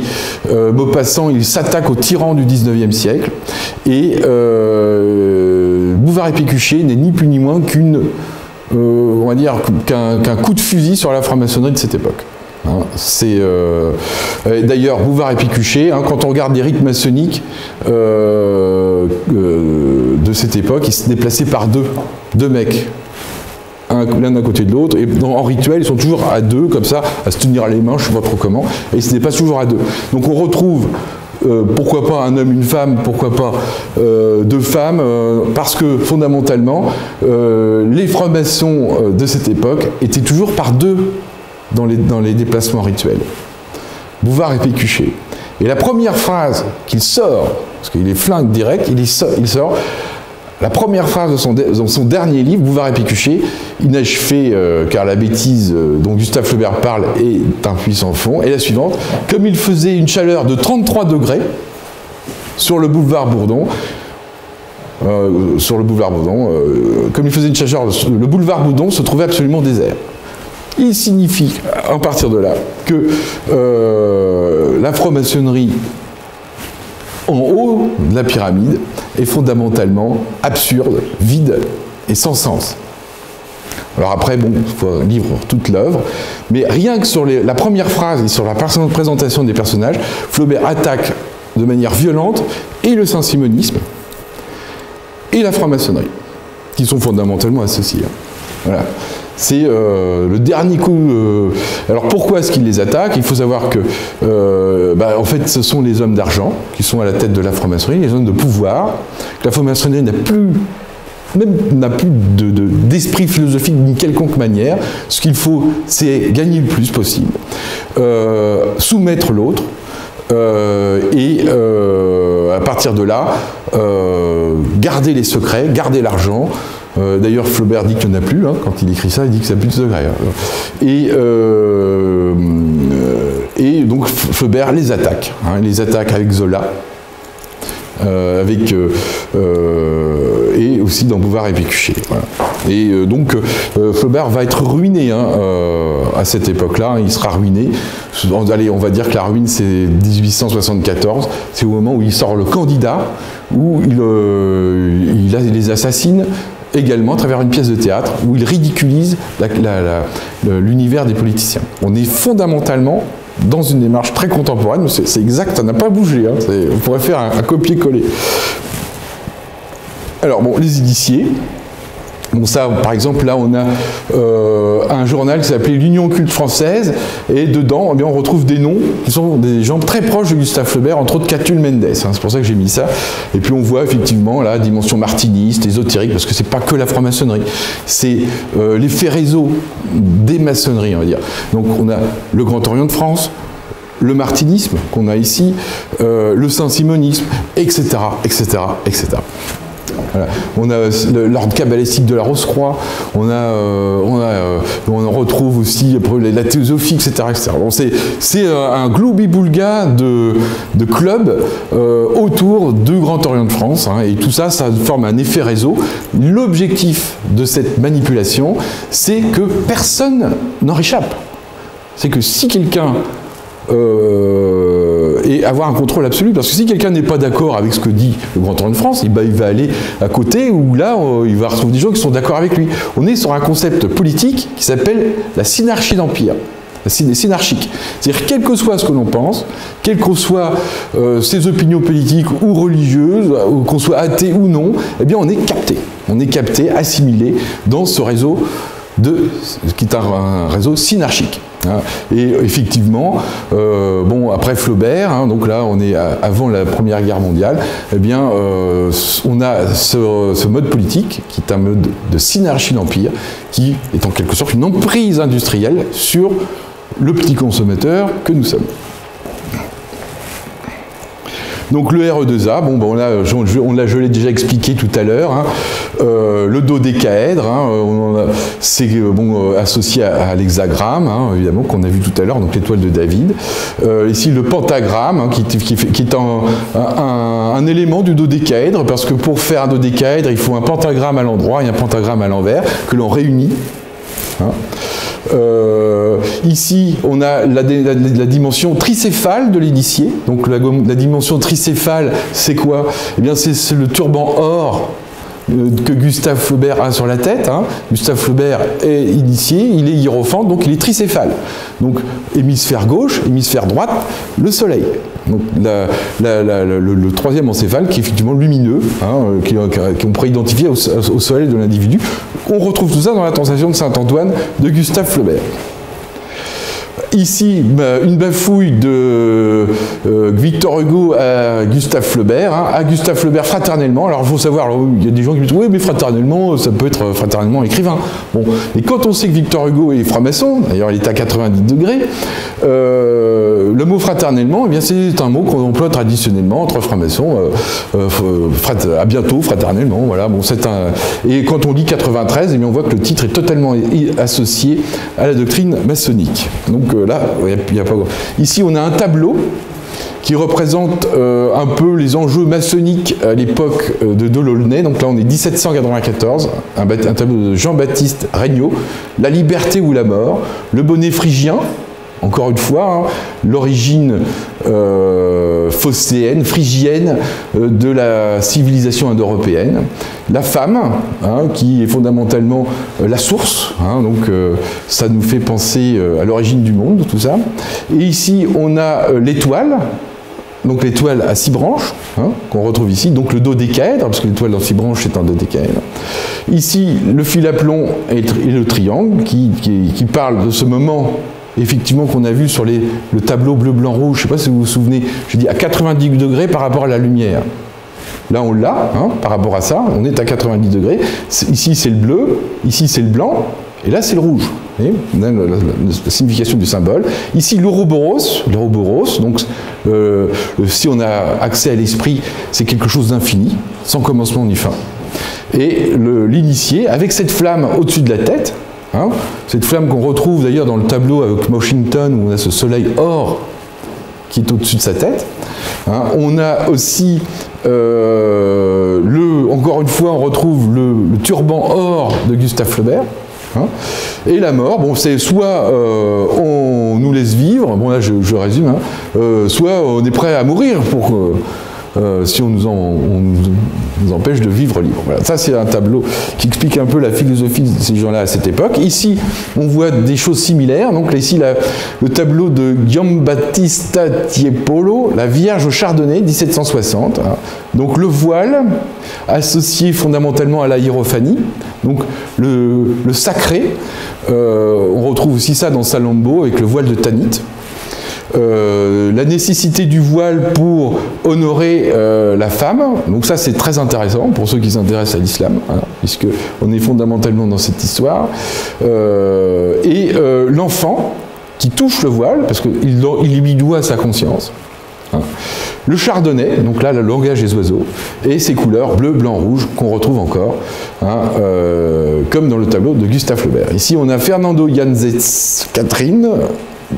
Maupassant, il s'attaque aux tyrans du 19e siècle, et Bouvard et Pécuchet n'est ni plus ni moins on va dire qu'un coup de fusil sur la franc-maçonnerie de cette époque. C'est d'ailleurs Bouvard et Pécuchet, quand on regarde les rites maçonniques de cette époque, ils se déplaçaient par deux mecs. l'un à côté de l'autre, et en rituel, ils sont toujours à deux, comme ça, à se tenir les mains, je ne sais pas trop comment, et ce n'est pas toujours à deux. Donc on retrouve, pourquoi pas un homme, une femme, pourquoi pas deux femmes, parce que fondamentalement, les francs-maçons de cette époque étaient toujours par deux dans les déplacements rituels. Bouvard et Pécuchet. Et la première phrase qu'il sort, parce qu'il est flingue direct, il sort la première phrase de son dernier livre, Bouvard et Pécuchet, inachevé car la bêtise dont Gustave Flaubert parle est un puissant fond, et la suivante, comme il faisait une chaleur de 33 degrés sur le boulevard Bourdon, comme il faisait une chaleur, le boulevard Bourdon se trouvait absolument désert. Il signifie, à partir de là, que la franc-maçonnerie en haut de la pyramide est fondamentalement absurde, vide et sans sens. Alors après, bon, il faut livre toute l'œuvre, mais rien que sur la première phrase et sur la présentation des personnages, Flaubert attaque de manière violente et le saint-simonisme et la franc-maçonnerie, qui sont fondamentalement associés. Voilà. C'est le dernier coup. Alors pourquoi est-ce qu'il les attaque? Il faut savoir que, en fait, ce sont les hommes d'argent qui sont à la tête de la franc-maçonnerie, les hommes de pouvoir. La franc-maçonnerie n'a plus d'esprit philosophique d'une quelconque manière. Ce qu'il faut, c'est gagner le plus possible, soumettre l'autre, et à partir de là, garder les secrets, garder l'argent. D'ailleurs, Flaubert dit qu'il n'y en a plus, hein, quand il écrit ça, il dit que ça n'a plus de secret. Et donc Flaubert les attaque, hein, les attaque avec Zola, et aussi dans Bouvard et Pécuchet. Voilà. Et donc Flaubert va être ruiné hein, à cette époque-là, hein, il sera ruiné. Allez, on va dire que la ruine c'est 1874, c'est au moment où il sort le Candidat, où il les assassine également à travers une pièce de théâtre où il ridiculise l'univers des politiciens. On est fondamentalement dans une démarche très contemporaine, c'est exact, ça n'a pas bougé, hein, on pourrait faire un copier-coller. Alors bon, les initiés, bon ça par exemple là on a un journal qui s'appelait l'Union Culte Française, et dedans eh bien, on retrouve des noms qui sont des gens très proches de Gustave Flaubert, entre autres Catulle Mendes, hein, c'est pour ça que j'ai mis ça, et puis on voit effectivement la dimension martiniste, ésotérique, parce que c'est pas que la franc-maçonnerie, c'est les faits réseaux des maçonneries on va dire. Donc on a le Grand Orient de France, le martinisme qu'on a ici, le saint-simonisme, etc., etc., etc. Voilà. On a l'ordre cabalistique de la Rose-Croix, on en retrouve aussi la théosophie, etc. etc. Bon, c'est un gloubi-boulga de clubs autour du Grand Orient de France, hein, et tout ça, ça forme un effet réseau. L'objectif de cette manipulation, c'est que personne n'en échappe. C'est que si quelqu'un et avoir un contrôle absolu, parce que si quelqu'un n'est pas d'accord avec ce que dit le Grand Orient de France, il va aller à côté où là il va retrouver des gens qui sont d'accord avec lui. On est sur un concept politique qui s'appelle la synarchie d'empire, synarchique. C'est-à-dire quel que soit ce que l'on pense, quelles que soient ses opinions politiques ou religieuses, ou qu'on soit athée ou non, eh bien on est capté, assimilé dans ce réseau qui est un réseau synarchique. Et effectivement, bon, après Flaubert, hein, donc là on est avant la Première Guerre mondiale, eh bien on a ce mode politique qui est un mode de synarchie d'empire, qui est en quelque sorte une emprise industrielle sur le petit consommateur que nous sommes. Donc le RE2A, bon là, je l'ai déjà expliqué tout à l'heure, hein, le dodécaèdre, hein, c'est associé à l'hexagramme, hein, évidemment, qu'on a vu tout à l'heure, donc l'étoile de David. Ici le pentagramme, hein, qui est un élément du dodécaèdre, parce que pour faire un dodécaèdre, il faut un pentagramme à l'endroit et un pentagramme à l'envers, que l'on réunit. Hein. Ici, on a la dimension tricéphale de l'initié. Donc la dimension tricéphale, c'est quoi? Eh bien, c'est le turban or que Gustave Flaubert a sur la tête. Hein. Gustave Flaubert est initié, il est hiérophante, donc il est tricéphale. Donc hémisphère gauche, hémisphère droite, le soleil. Donc le troisième encéphale qui est effectivement lumineux, hein, qu'on pourrait identifier au soleil de l'individu. On retrouve tout ça dans la Tentation de Saint-Antoine de Gustave Flaubert. Ici, une bafouille de Victor Hugo à Gustave Flaubert, hein, à Gustave Flaubert fraternellement. Alors il faut savoir, il y a des gens qui me disent oui, mais fraternellement, ça peut être fraternellement écrivain. Bon, et quand on sait que Victor Hugo est franc-maçon, d'ailleurs il est à 90 degrés, le mot fraternellement, eh bien c'est un mot qu'on emploie traditionnellement entre francs-maçons, à bientôt, fraternellement. Voilà, bon, et quand on lit 93, eh bien on voit que le titre est totalement associé à la doctrine maçonnique. Donc là, il n'y a pas. Ici, on a un tableau qui représente un peu les enjeux maçonniques à l'époque de Delaunay. Donc là, on est 1794, un tableau de Jean-Baptiste Regnault, La liberté ou la mort, le bonnet phrygien. Encore une fois, hein, l'origine phocéenne, phrygienne de la civilisation indo-européenne. La femme, hein, qui est fondamentalement la source, hein, donc ça nous fait penser à l'origine du monde, tout ça. Et ici, on a l'étoile, donc l'étoile à 6 branches, hein, qu'on retrouve ici, donc le dodécaèdre, parce que l'étoile en 6 branches, c'est un dodécaèdre. Ici, le fil à plomb et le triangle, qui parle de ce moment effectivement qu'on a vu sur le tableau bleu, blanc, rouge, je ne sais pas si vous vous souvenez, je dis à 90 degrés par rapport à la lumière. Là, on l'a, hein, par rapport à ça, on est à 90 degrés. Ici, c'est le bleu, ici, c'est le blanc, et là, c'est le rouge. Vous voyez, on a la signification du symbole. Ici, l'ouroboros, donc si on a accès à l'esprit, c'est quelque chose d'infini, sans commencement ni fin. Et l'initié, avec cette flamme au-dessus de la tête, hein, cette flamme qu'on retrouve d'ailleurs dans le tableau avec Washington, où on a ce soleil or qui est au-dessus de sa tête. Hein. On a aussi, encore une fois, on retrouve le turban or de Gustave Flaubert. Hein. Et la mort, bon, c'est soit on nous laisse vivre, bon là je résume, hein, soit on est prêt à mourir pour si on nous empêche de vivre libre. Voilà. Ça, c'est un tableau qui explique un peu la philosophie de ces gens-là à cette époque. Ici, on voit des choses similaires. Donc là, ici, le tableau de Giambattista Tiepolo, La Vierge au Chardonnay, 1760. Hein. Donc le voile, associé fondamentalement à la hiérophanie, donc le sacré. On retrouve aussi ça dans Salammbô avec le voile de Tanit. La nécessité du voile pour honorer la femme, donc ça c'est très intéressant pour ceux qui s'intéressent à l'islam, hein, puisque on est fondamentalement dans cette histoire, et l'enfant qui touche le voile, parce qu'il lui doit sa conscience. Hein. Le chardonnay, donc là le langage des oiseaux, et ses couleurs bleu, blanc, rouge, qu'on retrouve encore, hein, comme dans le tableau de Gustave Flaubert. Ici on a Fernando Yanzetz Catherine,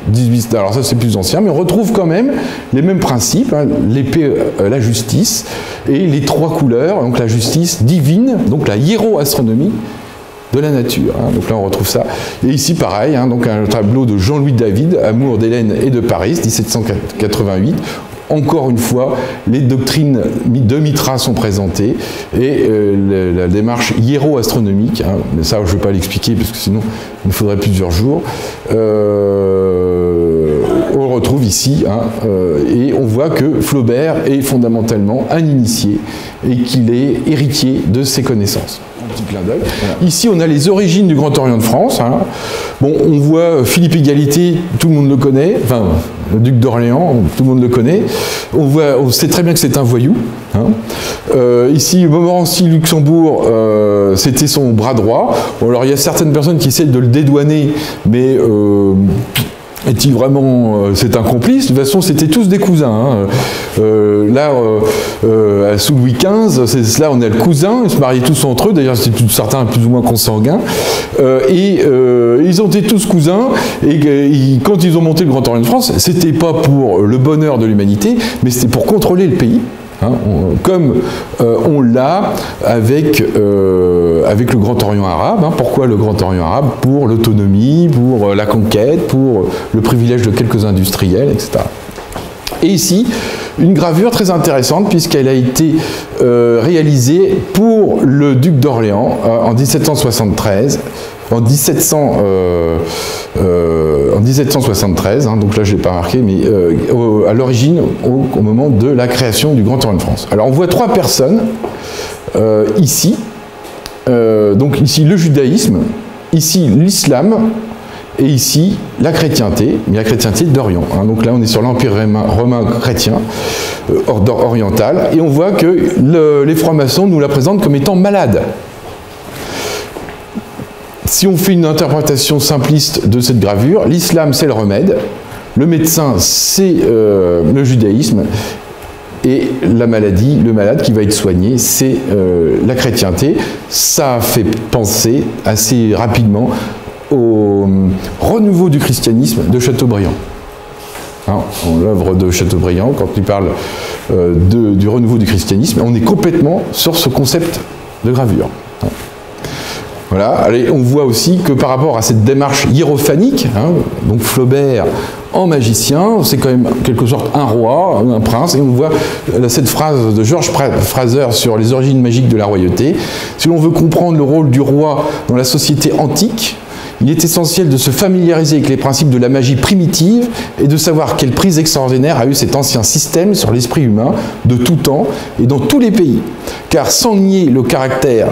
18, alors ça c'est plus ancien, mais on retrouve quand même les mêmes principes, hein, l'épée, la justice, et les 3 couleurs, donc la justice divine, donc la hiéroastronomie de la nature. Hein, donc là on retrouve ça. Et ici pareil, hein, donc un tableau de Jean-Louis David, Amour d'Hélène et de Paris, 1788. Encore une fois, les doctrines de Mitra sont présentées et la démarche hiéroastronomique, hein, mais ça je ne vais pas l'expliquer parce que sinon il nous faudrait plusieurs jours, on le retrouve ici, hein, et on voit que Flaubert est fondamentalement un initié et qu'il est héritier de ses connaissances. Un petit clin d'œil. Voilà. Ici on a les origines du Grand Orient de France. Hein. Bon, on voit Philippe Égalité, tout le monde le connaît, enfin le duc d'Orléans, tout le monde le connaît. On sait très bien que c'est un voyou. Hein. Ici, Montmorency-Luxembourg, c'était son bras droit. Bon, alors il y a certaines personnes qui essaient de le dédouaner, mais est-il vraiment c'est un complice? De toute façon, c'était tous des cousins. Hein. Là, sous Louis XV, là on a le cousin, ils se mariaient tous entre eux, d'ailleurs c'était certains plus ou moins consanguins, et ils ont été tous cousins, et quand ils ont monté le Grand Orient de France, c'était pas pour le bonheur de l'humanité, mais c'était pour contrôler le pays. Hein, comme on l'a avec le Grand Orient arabe. Hein. Pourquoi le Grand Orient arabe? Pour l'autonomie, pour la conquête, pour le privilège de quelques industriels, etc. Et ici, Une gravure très intéressante puisqu'elle a été réalisée pour le duc d'Orléans en 1773. En 1773, hein, donc là je ne l'ai pas marqué, mais à l'origine, au moment de la création du Grand Orient de France. Alors on voit trois personnes ici, donc ici le judaïsme, ici l'islam, et ici la chrétienté, mais la chrétienté d'Orient. Hein. Donc là on est sur l'Empire romain chrétien oriental, et on voit que les francs-maçons nous la présentent comme étant malade. Si on fait une interprétation simpliste de cette gravure, l'islam c'est le remède, le médecin c'est le judaïsme, et la maladie, le malade qui va être soigné, c'est la chrétienté. Ça fait penser assez rapidement au renouveau du christianisme de Chateaubriand. Hein, l'œuvre de Chateaubriand, quand il parle du renouveau du christianisme, on est complètement sur ce concept de gravure. Hein. Voilà. Allez, on voit aussi que par rapport à cette démarche hiérophanique, hein, donc Flaubert en magicien, c'est quand même en quelque sorte un roi, un prince, et on voit cette phrase de George Fraser sur les origines magiques de la royauté. Si l'on veut comprendre le rôle du roi dans la société antique, il est essentiel de se familiariser avec les principes de la magie primitive et de savoir quelle prise extraordinaire a eu cet ancien système sur l'esprit humain de tout temps et dans tous les pays. Car sans nier au caractère,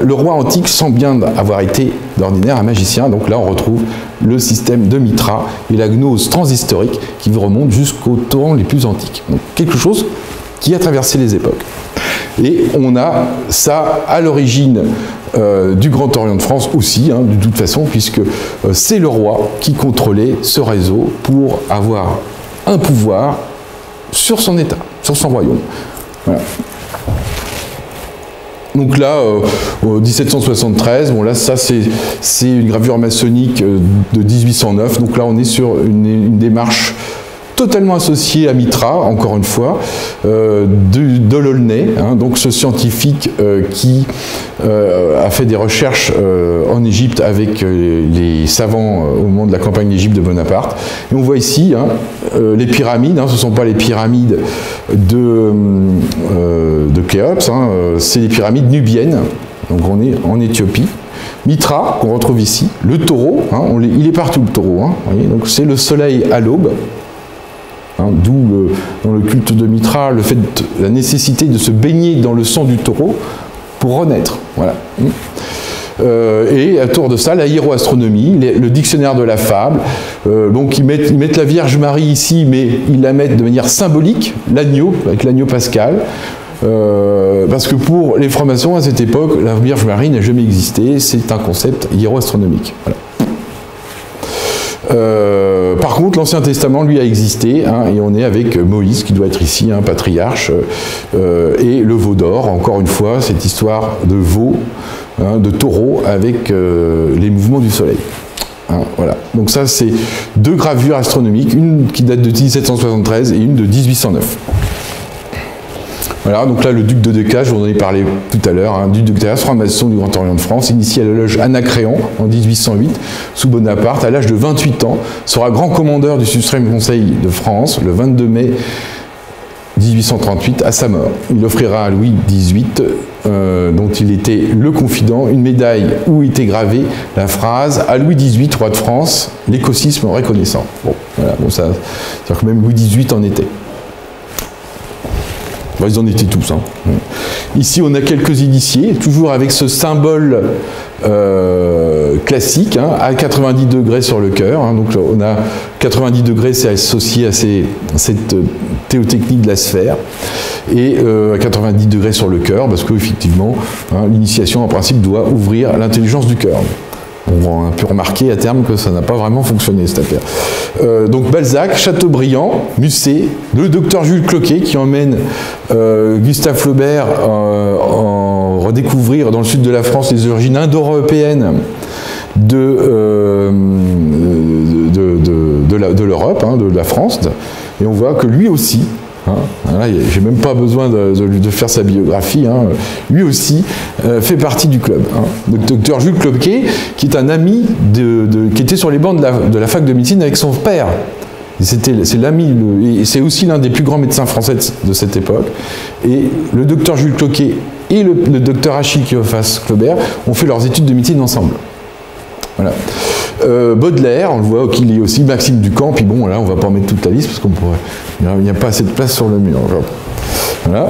le roi antique semble bien avoir été d'ordinaire un magicien. Donc là, on retrouve le système de Mitra et la gnose transhistorique qui remonte jusqu'aux temps les plus antiques. Donc quelque chose qui a traversé les époques. Et on a ça à l'origine du Grand Orient de France aussi, hein, de toute façon, puisque c'est le roi qui contrôlait ce réseau pour avoir un pouvoir sur son État, sur son royaume. Voilà. Donc là, 1773, bon là, ça c'est une gravure maçonnique de 1809. Donc là, on est sur une démarche totalement associé à Mitra, encore une fois, de l'Aulnay, hein, donc ce scientifique qui a fait des recherches en Égypte avec les savants au moment de la campagne d'Égypte de Bonaparte. Et on voit ici hein, les pyramides, hein, ce ne sont pas les pyramides de Khéops, hein, c'est les pyramides nubiennes, donc on est en Éthiopie. Mitra, qu'on retrouve ici, le taureau, hein, il est partout le taureau, hein, voyez, donc c'est le soleil à l'aube. Hein, d'où dans le culte de Mitra la nécessité de se baigner dans le sang du taureau pour renaître. Voilà. Et autour de ça, la hiéroastronomie, le dictionnaire de la fable. Donc ils mettent la Vierge Marie ici, mais ils la mettent de manière symbolique, l'agneau, avec l'agneau pascal. Parce que pour les francs-maçons, à cette époque, la Vierge Marie n'a jamais existé, c'est un concept hiéroastronomique. Voilà. Par contre, l'Ancien Testament, lui, a existé, hein, et on est avec Moïse, qui doit être ici, un patriarche, et le veau d'or, encore une fois, cette histoire de veau, hein, de taureau, avec les mouvements du soleil. Hein, voilà. Donc ça, c'est deux gravures astronomiques, une qui date de 1773 et une de 1809. Voilà, donc là, le duc de Decazes, je vous en ai parlé tout à l'heure, hein, duc de Decazes, franc-maçon du Grand Orient de France, initié à la loge Anacréon en 1808, sous Bonaparte, à l'âge de 28 ans, sera grand commandeur du Suprême Conseil de France le 22 mai 1838 à sa mort. Il offrira à Louis XVIII, dont il était le confident, une médaille où était gravée la phrase « À Louis XVIII, roi de France, l'écosysme reconnaissant ». Bon, voilà, bon, ça, c'est-à-dire que même Louis XVIII en était. Bon, ils en étaient tous. Hein. Ici, on a quelques initiés, toujours avec ce symbole classique, hein, à 90 degrés sur le cœur. Hein, donc on a 90 degrés, c'est associé à cette théotechnique de la sphère. Et à 90 degrés sur le cœur, parce qu'effectivement, hein, l'initiation, en principe, doit ouvrir l'intelligence du cœur. On a pu remarquer à terme que ça n'a pas vraiment fonctionné, cette affaire. Donc Balzac, Chateaubriand, Musset, le docteur Jules Cloquet qui emmène Gustave Flaubert en redécouvrir dans le sud de la France les origines indo-européennes de l'Europe, hein, de la France. Et on voit que lui aussi, hein, j'ai même pas besoin de faire sa biographie, hein, lui aussi fait partie du club. Hein. Le docteur Jules Cloquet, qui est un ami qui était sur les bancs de la fac de médecine avec son père. C'est l'ami, et c'est aussi l'un des plus grands médecins français de cette époque. Et le docteur Jules Cloquet et le docteur Achille Cléophas Clobert ont fait leurs études de médecine ensemble. Voilà. Baudelaire, on le voit qu'il est aussi Maxime Ducamp, puis bon, là, on va pas en mettre toute la liste parce qu'il n'y a pas assez de place sur le mur. Voilà.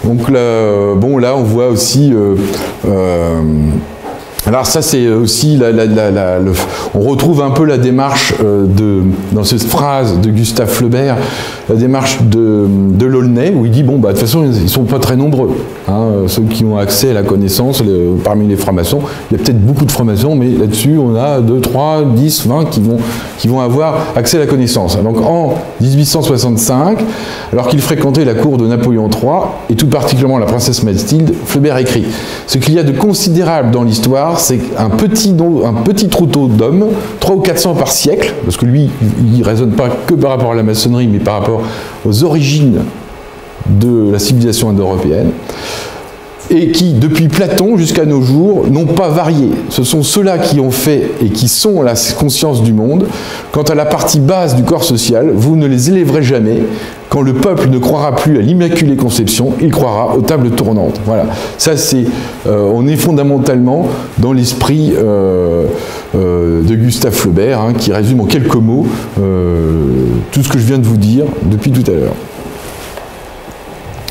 Donc là, bon, là, on voit aussi. Alors ça, c'est aussi on retrouve un peu la démarche dans cette phrase de Gustave Flaubert, la démarche de Laulnay, où il dit bon, bah de toute façon, ils sont pas très nombreux, hein, ceux qui ont accès à la connaissance parmi les francs-maçons. Il y a peut-être beaucoup de francs-maçons, mais là-dessus, on a 2, 3, 10, 20 qui vont avoir accès à la connaissance. Donc en 1865, alors qu'il fréquentait la cour de Napoléon III, et tout particulièrement la princesse Mathilde, Flaubert écrit « Ce qu'il y a de considérable dans l'histoire, c'est un petit troupeau d'hommes, 300 ou 400 par siècle, parce que lui, il ne raisonne pas que par rapport à la maçonnerie, mais par rapport aux origines de la civilisation indo-européenne, et qui, depuis Platon jusqu'à nos jours, n'ont pas varié. Ce sont ceux-là qui ont fait et qui sont la conscience du monde. Quant à la partie basse du corps social, vous ne les élèverez jamais. Quand le peuple ne croira plus à l'Immaculée Conception, il croira aux tables tournantes. Voilà. Ça, c'est, on est fondamentalement dans l'esprit de Gustave Flaubert, hein, qui résume en quelques mots tout ce que je viens de vous dire depuis tout à l'heure.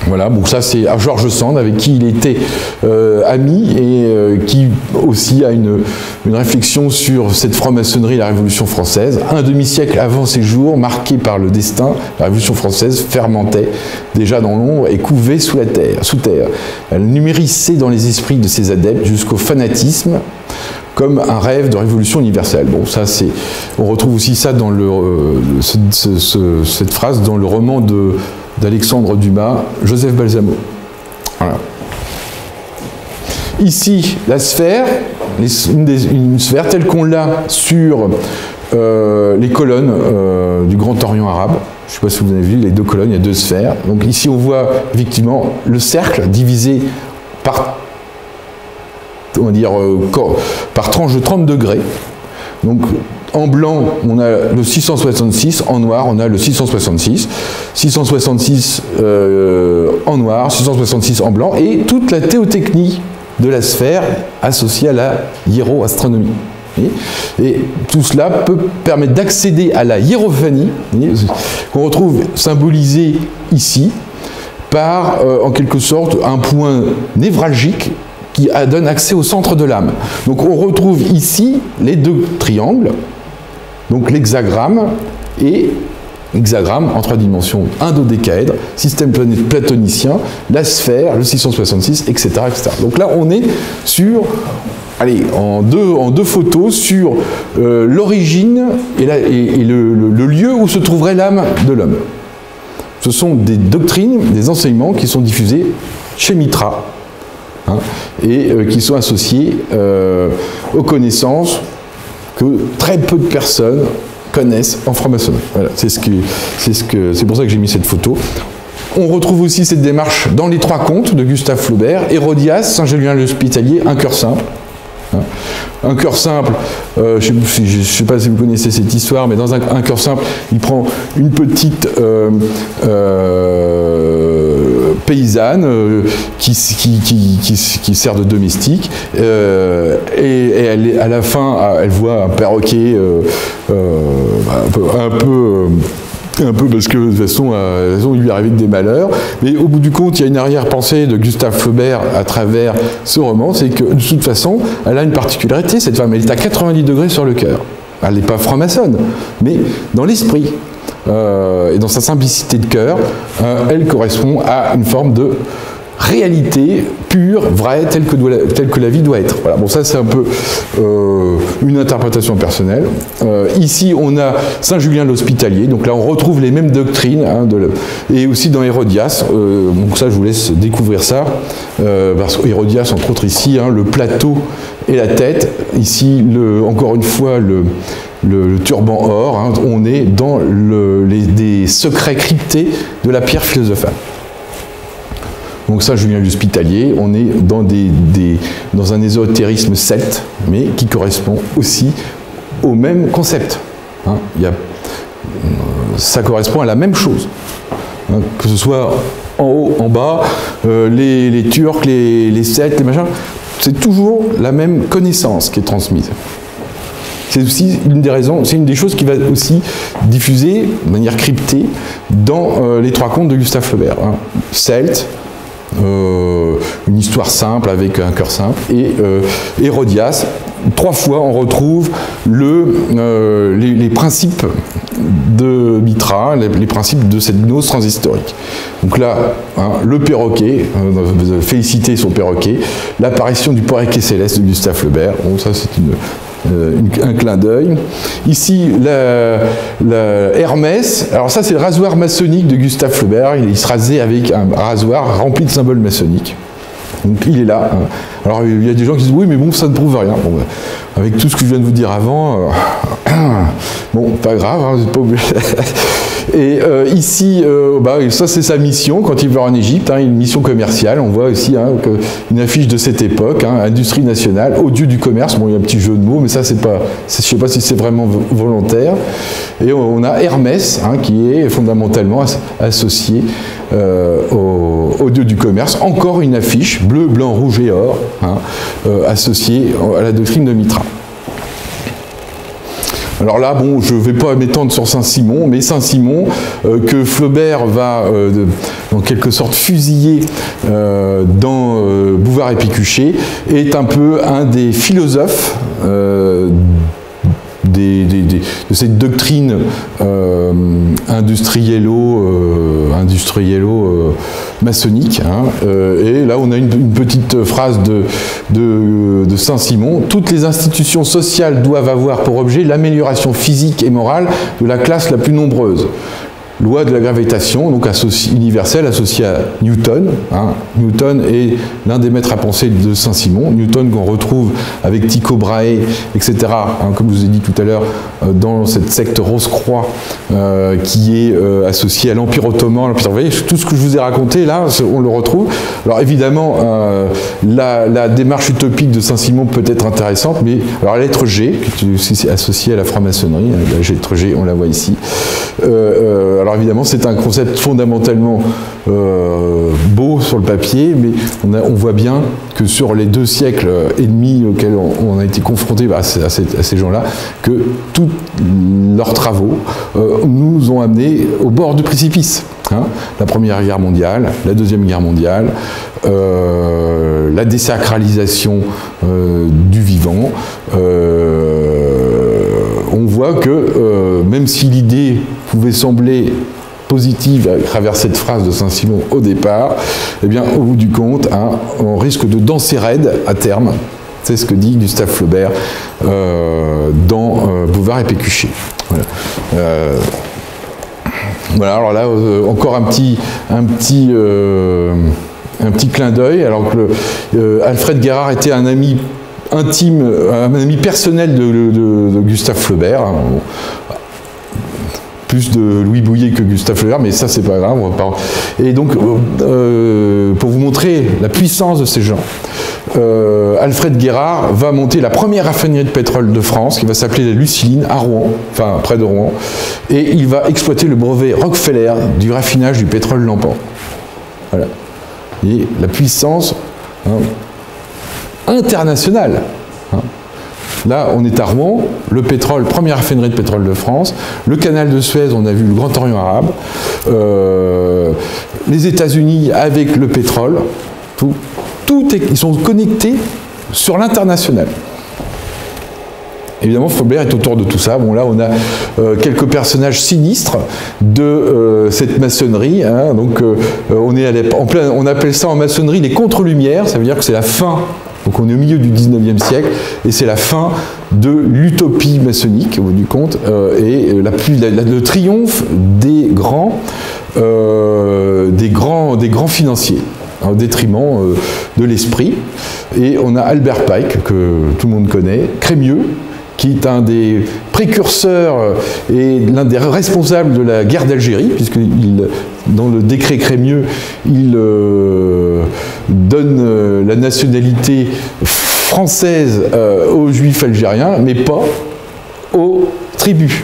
Voilà, bon ça c'est George Sand avec qui il était ami et qui aussi a une réflexion sur cette franc-maçonnerie et la Révolution française. Un demi-siècle avant ses jours, marqué par le destin, la Révolution française fermentait déjà dans l'ombre et couvait sous terre. Elle numérissait dans les esprits de ses adeptes jusqu'au fanatisme, comme un rêve de révolution universelle. Bon, ça c'est, on retrouve aussi ça dans cette phrase dans le roman d'Alexandre Dumas, Joseph Balsamo. Voilà. Ici, la sphère, une sphère telle qu'on l'a sur les colonnes du Grand Orient arabe. Je ne sais pas si vous avez vu, les deux colonnes, il y a deux sphères. Donc ici, on voit effectivement le cercle divisé par, on va dire, par tranche de 30 degrés. Donc, en blanc, on a le 666, en noir, on a le 666. 666 en noir, 666 en blanc, et toute la théotechnie de la sphère associée à la hiéroastronomie. Et tout cela peut permettre d'accéder à la hiérophanie, qu'on retrouve symbolisée ici, par, en quelque sorte, un point névralgique qui donne accès au centre de l'âme. Donc on retrouve ici les deux triangles, donc l'hexagramme et hexagramme en 3 dimensions, un dodécaèdre, système platonicien, la sphère, le 666, etc., etc. Donc là, on est sur, allez, en deux photos sur l'origine et le lieu où se trouverait l'âme de l'homme. Ce sont des doctrines, des enseignements qui sont diffusés chez Mitra, hein, et qui sont associés aux connaissances que très peu de personnes connaissent en franc-maçonnerie. Voilà, c'est pour ça que j'ai mis cette photo. On retrouve aussi cette démarche dans les 3 contes de Gustave Flaubert, Hérodias, Saint-Julien l'Hospitalier, un cœur simple. Un cœur simple, je ne sais pas si vous connaissez cette histoire, mais dans un cœur simple, il prend une petite paysanne qui sert de domestique, et à la fin, elle voit un perroquet un peu parce que de toute façon, il lui arrivait des malheurs. Mais au bout du compte, il y a une arrière-pensée de Gustave Flaubert à travers ce roman, c'est que de toute façon, elle a une particularité, cette femme, elle est à 90 degrés sur le cœur. Elle n'est pas franc-maçonne, mais dans l'esprit et dans sa simplicité de cœur, elle correspond à une forme de réalité pure, vraie, telle que la vie doit être. Voilà. Bon, ça c'est un peu une interprétation personnelle. Ici, on a Saint-Julien l'Hospitalier, donc là on retrouve les mêmes doctrines, hein, et aussi dans Hérodias, donc ça je vous laisse découvrir ça, parce que Hérodias, entre autres ici, hein, le plateau et la tête, ici encore une fois le turban or, hein, on est dans des secrets cryptés de la pierre philosophale. Donc ça, Julien l'Hospitalier, on est dans un ésotérisme celte, mais qui correspond aussi au même concept. Hein. ça correspond à la même chose. Hein, que ce soit en haut, en bas, les Turcs, les Celtes, les machins, c'est toujours la même connaissance qui est transmise. C'est aussi une des raisons, c'est une des choses qui va aussi diffuser de manière cryptée dans les 3 contes de Gustave Flaubert. Hein. Celte, une histoire simple avec un cœur simple, et Hérodias. 3 fois on retrouve les principes de Mitra, les principes de cette gnose transhistorique. Donc là, hein, le perroquet, féliciter son perroquet, l'apparition du perroquet céleste de Gustave Flaubert, bon, ça c'est un clin d'œil. Ici, Hermès, alors ça c'est le rasoir maçonnique de Gustave Flaubert, il se rasait avec un rasoir rempli de symboles maçonniques. Donc il est là. Alors il y a des gens qui disent oui mais bon ça ne prouve rien. Bon, avec tout ce que je viens de vous dire avant, bon pas grave, hein, vous n'êtes pas obligé. Et ici, ça c'est sa mission quand il va en Égypte, hein, une mission commerciale. On voit aussi hein, une affiche de cette époque, hein, Industrie nationale, au dieu du commerce. Bon, il y a un petit jeu de mots, mais ça c'est pas, je sais pas si c'est vraiment volontaire. Et on a Hermès, hein, qui est fondamentalement associé au dieu du commerce. Encore une affiche bleu, blanc, rouge et or, hein, associée à la doctrine de Mitra. Alors là, bon, je ne vais pas m'étendre sur Saint-Simon, mais Saint-Simon, que Flaubert va, en quelque sorte, fusiller dans Bouvard et Pécuchet, est un peu un des philosophes de cette doctrine industriello-maçonnique. Hein. Et là, on a une petite phrase de Saint-Simon. « Toutes les institutions sociales doivent avoir pour objet l'amélioration physique et morale de la classe la plus nombreuse. » Loi de la gravitation, donc universelle, associée à Newton. Hein. Newton est l'un des maîtres à penser de Saint-Simon. Newton qu'on retrouve avec Tycho Brahe, etc., hein, comme je vous ai dit tout à l'heure, dans cette secte Rose-Croix qui est associée à l'Empire ottoman. Vous voyez, tout ce que je vous ai raconté, là, on le retrouve. Alors évidemment, la démarche utopique de Saint-Simon peut être intéressante, mais alors la lettre G, qui est aussi associée à la franc-maçonnerie, la lettre G, on la voit ici. Alors évidemment, c'est un concept fondamentalement beau sur le papier, mais on voit bien que sur les 2 siècles et demi auxquels on a été confrontés à ces gens-là, que tous leurs travaux nous ont amenés au bord du précipice. Hein. La Première Guerre mondiale, la Deuxième Guerre mondiale, la désacralisation du vivant. On voit que même si l'idée pouvait sembler positive à travers cette phrase de Saint-Simon au départ, eh bien, au bout du compte, hein, on risque de danser raide à terme. C'est ce que dit Gustave Flaubert dans Bouvard et Pécuchet. Voilà. Voilà, alors là, encore un petit clin d'œil, alors que Alfred Guérard était un ami intime, un ami personnel de Gustave Flaubert. Plus de Louis Bouillet que Gustave Flaubert, mais ça c'est pas grave. Et donc, pour vous montrer la puissance de ces gens, Alfred Guérard va monter la première raffinerie de pétrole de France, qui va s'appeler la Luciline, à Rouen, enfin près de Rouen, et il va exploiter le brevet Rockefeller du raffinage du pétrole lampant. Voilà. Et la puissance internationale. Là, on est à Rouen, le pétrole, première raffinerie de pétrole de France, le canal de Suez, on a vu le Grand Orient arabe, les États-Unis avec le pétrole, ils sont connectés sur l'international. Évidemment, Flaubert est autour de tout ça. Bon, là, on a quelques personnages sinistres de cette maçonnerie. Hein. Donc, on appelle ça en maçonnerie les contre-lumières. Ça veut dire que c'est la fin. Donc, on est au milieu du 19e siècle et c'est la fin de l'utopie maçonnique, au bout du compte, et le triomphe des grands financiers, au détriment de l'esprit. Et on a Albert Pike, que tout le monde connaît, Crémieux, qui est un des précurseurs et l'un des responsables de la guerre d'Algérie, puisque dans le décret Crémieux, il donne la nationalité française aux juifs algériens, mais pas aux tribus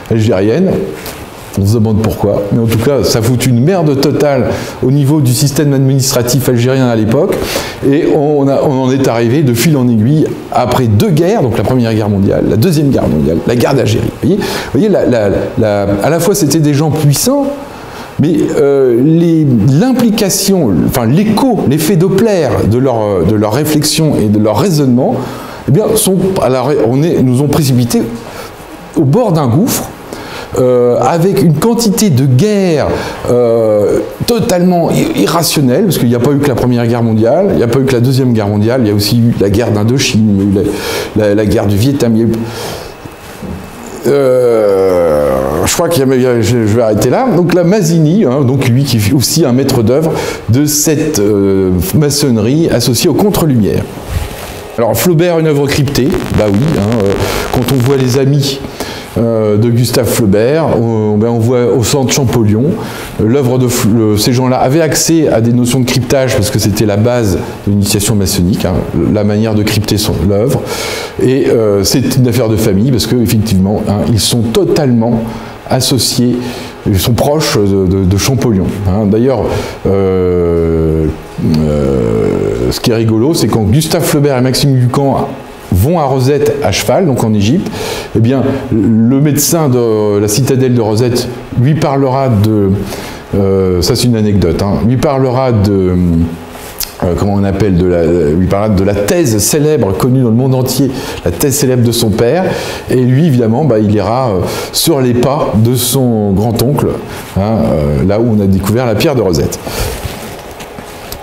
algériennes. On se demande pourquoi, mais en tout cas, ça fout une merde totale au niveau du système administratif algérien à l'époque, et on en est arrivé de fil en aiguille après 2 guerres, donc la Première Guerre mondiale, la Deuxième Guerre mondiale, la guerre d'Algérie. Vous voyez à la fois c'était des gens puissants, mais l'implication, enfin l'écho, l'effet Doppler de leur réflexion et de leur raisonnement, eh bien, nous ont précipités au bord d'un gouffre, avec une quantité de guerres totalement irrationnelle, parce qu'il n'y a pas eu que la Première Guerre mondiale, il n'y a pas eu que la Deuxième Guerre mondiale, il y a aussi eu la guerre d'Indochine, il y a eu la guerre du Vietnam, il y a eu... je crois je vais arrêter là. Donc la Mazzini, hein, donc lui qui est aussi un maître d'œuvre de cette maçonnerie associée aux contre-lumières. Alors Flaubert, une œuvre cryptée, bah oui, hein, quand on voit les amis de Gustave Flaubert, on voit au centre Champollion, l'œuvre de ces gens-là avaient accès à des notions de cryptage parce que c'était la base de l'initiation maçonnique, hein, la manière de crypter l'œuvre, et c'est une affaire de famille parce qu'effectivement, hein, ils sont totalement associés, ils sont proches de Champollion. Hein. D'ailleurs, ce qui est rigolo, c'est quand Gustave Flaubert et Maxime Lucan vont à Rosette à cheval, donc en Égypte, eh bien, le médecin de la citadelle de Rosette lui parlera de... ça c'est une anecdote, hein, lui parlera de... comment on appelle, lui parlera de la thèse célèbre connue dans le monde entier, la thèse célèbre de son père, et lui évidemment bah, il ira sur les pas de son grand-oncle, hein, là où on a découvert la pierre de Rosette.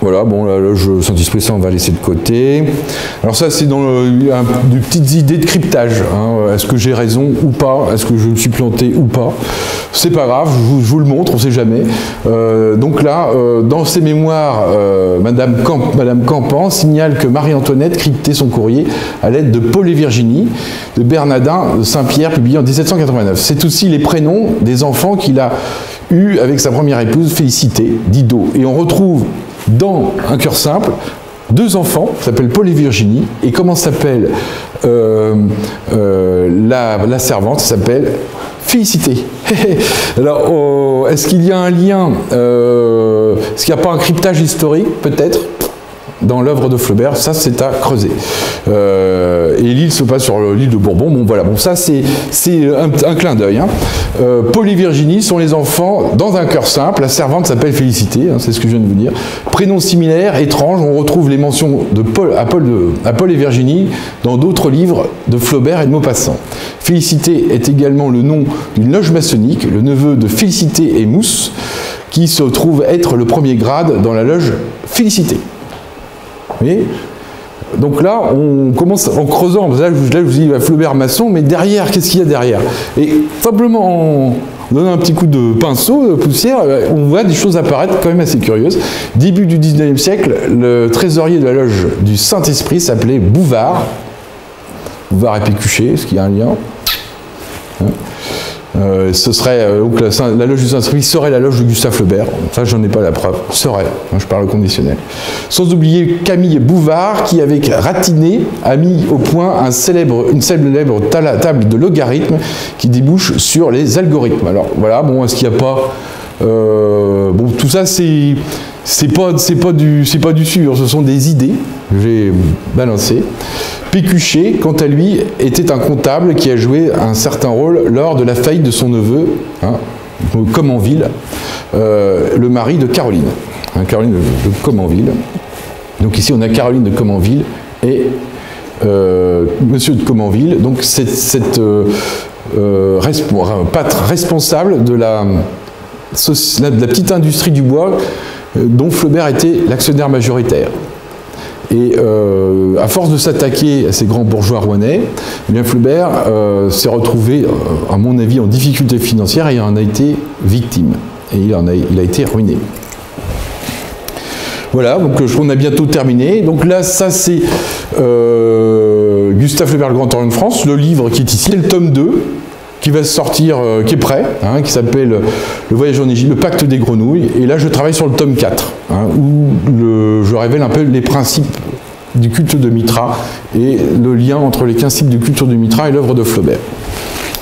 Voilà, bon, la loge Saint-Esprit, ça on va laisser de côté. Alors ça, c'est dans des petites idées de cryptage. Hein. Est-ce que j'ai raison ou pas? Est-ce que je me suis planté ou pas? C'est pas grave, je vous le montre, on sait jamais. Donc là, dans ses mémoires, Madame Campan signale que Marie-Antoinette cryptait son courrier à l'aide de Paul et Virginie, de Bernardin de Saint-Pierre, publié en 1789. C'est aussi les prénoms des enfants qu'il a eus avec sa première épouse, Félicité, Didot. Et on retrouve dans Un cœur simple, 2 enfants, qui s'appellent Paul et Virginie, et comment s'appelle la servante, s'appelle Félicité. Alors, est-ce qu'il y a un lien, est-ce qu'il n'y a pas un cryptage historique, peut-être, dans l'œuvre de Flaubert? Ça, c'est à creuser. Et l'île se passe sur l'île de Bourbon. Bon, voilà. Bon, ça, c'est un clin d'œil. Hein. Paul et Virginie sont les enfants dans Un cœur simple. La servante s'appelle Félicité, hein, c'est ce que je viens de vous dire. Prénom similaire, étrange. On retrouve les mentions de Paul et Virginie dans d'autres livres de Flaubert et de Maupassant. Félicité est également le nom d'une loge maçonnique, le neveu de Félicité et Mousse, qui se trouve être le premier grade dans la loge Félicité. Vous voyez ? Donc là, on commence en creusant, là je vous dis Flaubert maçon, mais derrière, qu'est-ce qu'il y a derrière? Et simplement en donnant un petit coup de pinceau, de poussière, on voit des choses apparaître quand même assez curieuses. Début du 19e siècle, le trésorier de la loge du Saint-Esprit s'appelait Bouvard. Bouvard et Pécuchet, est-ce qu'il y a un lien? Hein? Ce serait, la loge du Saint-Esprit serait la loge de Gustave Flaubert. Ça, j'en ai pas la preuve. Serait, je parle au conditionnel. Sans oublier Camille Bouvard, qui, avec Ratiné, a mis au point une célèbre table de logarithmes qui débouche sur les algorithmes. Alors, voilà, bon, est-ce qu'il n'y a pas... bon, tout ça, c'est pas du sûr, ce sont des idées que j'ai balancées. Pécuchet, quant à lui, était un comptable qui a joué un certain rôle lors de la faillite de son neveu, hein, Comenville, le mari de Caroline. Hein, Caroline de Comenville. Donc ici, on a Caroline de Comenville et Monsieur de Comenville. Donc cette responsable de la petite industrie du bois dont Flaubert était l'actionnaire majoritaire. Et à force de s'attaquer à ces grands bourgeois rouennais, eh bien Flaubert s'est retrouvé, à mon avis, en difficulté financière et en a été victime. Et il a été ruiné. Voilà, donc on a bientôt terminé. Donc là, ça c'est Gustave Flaubert, le Grand Orient de France, le livre qui est ici, le tome 2, qui va sortir, qui est prêt, hein, qui s'appelle Le voyage en Égypte, le pacte des grenouilles. Et là, je travaille sur le tome 4, hein, où je révèle un peu les principes du culte de Mitra et le lien entre les principes du culte de Mitra et l'œuvre de Flaubert.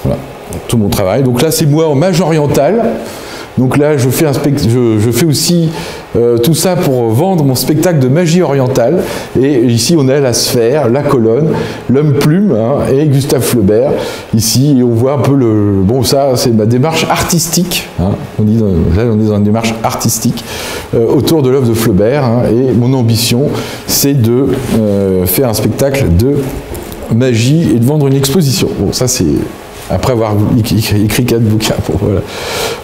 Voilà. tout mon travail. Donc là, c'est moi en mage oriental. Donc là, je fais aussi tout ça pour vendre mon spectacle de magie orientale. Et ici, on a la sphère, la colonne, l'homme plume, hein, et Gustave Flaubert. Ici, et on voit un peu le... Bon, ça, c'est ma démarche artistique. Hein. Là, on est dans une démarche artistique autour de l'œuvre de Flaubert. Hein, et mon ambition, c'est de faire un spectacle de magie et de vendre une exposition. Bon, ça, c'est... Après avoir écrit 4 bouquins. Bon, voilà.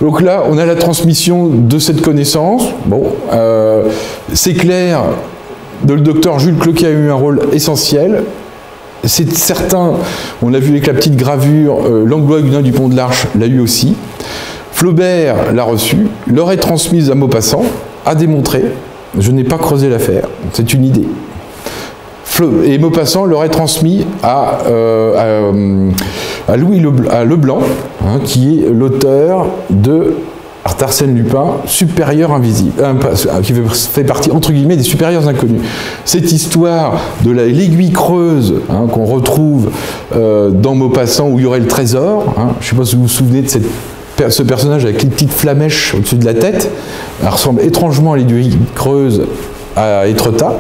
Donc là, on a la transmission de cette connaissance. Bon, c'est clair, le docteur Jules Cloquet a eu un rôle essentiel. C'est certain, on l'a vu avec la petite gravure, Langlois-Huguenin du Pont de l'Arche l'a eu aussi. Flaubert l'a reçu, l'aurait transmise à Maupassant, a démontré. Je n'ai pas creusé l'affaire, c'est une idée. Et Maupassant l'aurait transmis à Louis Leblanc, hein, qui est l'auteur de d'Arsène Lupin, Supérieur invisible, qui fait partie, entre guillemets, des supérieurs inconnus. Cette histoire de l'aiguille creuse, hein, qu'on retrouve dans Maupassant, où il y aurait le trésor, hein, je ne sais pas si vous vous souvenez de ce personnage avec les petites flamèches au-dessus de la tête, elle ressemble étrangement à l'aiguille creuse à Étretat.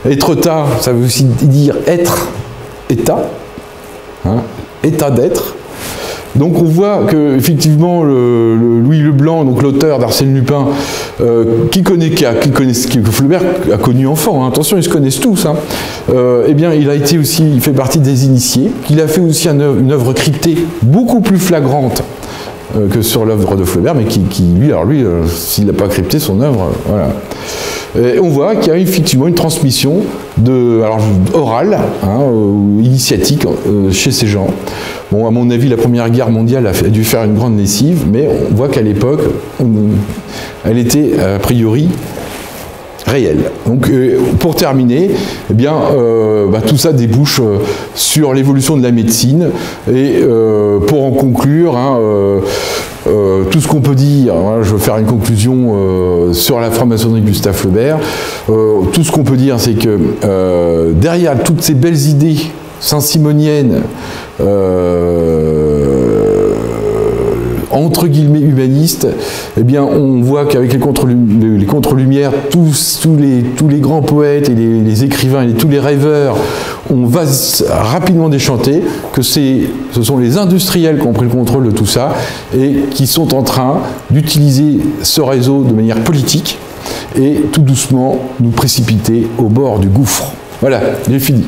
Étretat, ça veut aussi dire être, état, hein, état d'être. Donc on voit que effectivement Louis Leblanc, donc l'auteur d'Arsène Lupin, que Flaubert a connu enfant, hein, attention, ils se connaissent tous, hein, eh bien il fait partie des initiés, qu'il a fait aussi une œuvre cryptée beaucoup plus flagrante que sur l'œuvre de Flaubert, mais qui lui, s'il n'a pas crypté son œuvre, voilà. Et on voit qu'il y a effectivement une transmission orale, hein, initiatique chez ces gens. Bon, à mon avis, la Première Guerre mondiale a dû faire une grande lessive, mais on voit qu'à l'époque, elle était a priori réelle. Donc, pour terminer, eh bien, tout ça débouche sur l'évolution de la médecine. Et pour en conclure, hein, tout ce qu'on peut dire, hein, je veux faire une conclusion sur la franc-maçonnerie de Gustave Flaubert. Tout ce qu'on peut dire, c'est que derrière toutes ces belles idées saint-simoniennes, entre guillemets humanistes, eh bien, on voit qu'avec les contre-lumières, tous les grands poètes et les écrivains et tous les rêveurs, on va rapidement déchanter que ce sont les industriels qui ont pris le contrôle de tout ça et qui sont en train d'utiliser ce réseau de manière politique et tout doucement nous précipiter au bord du gouffre. Voilà, j'ai fini.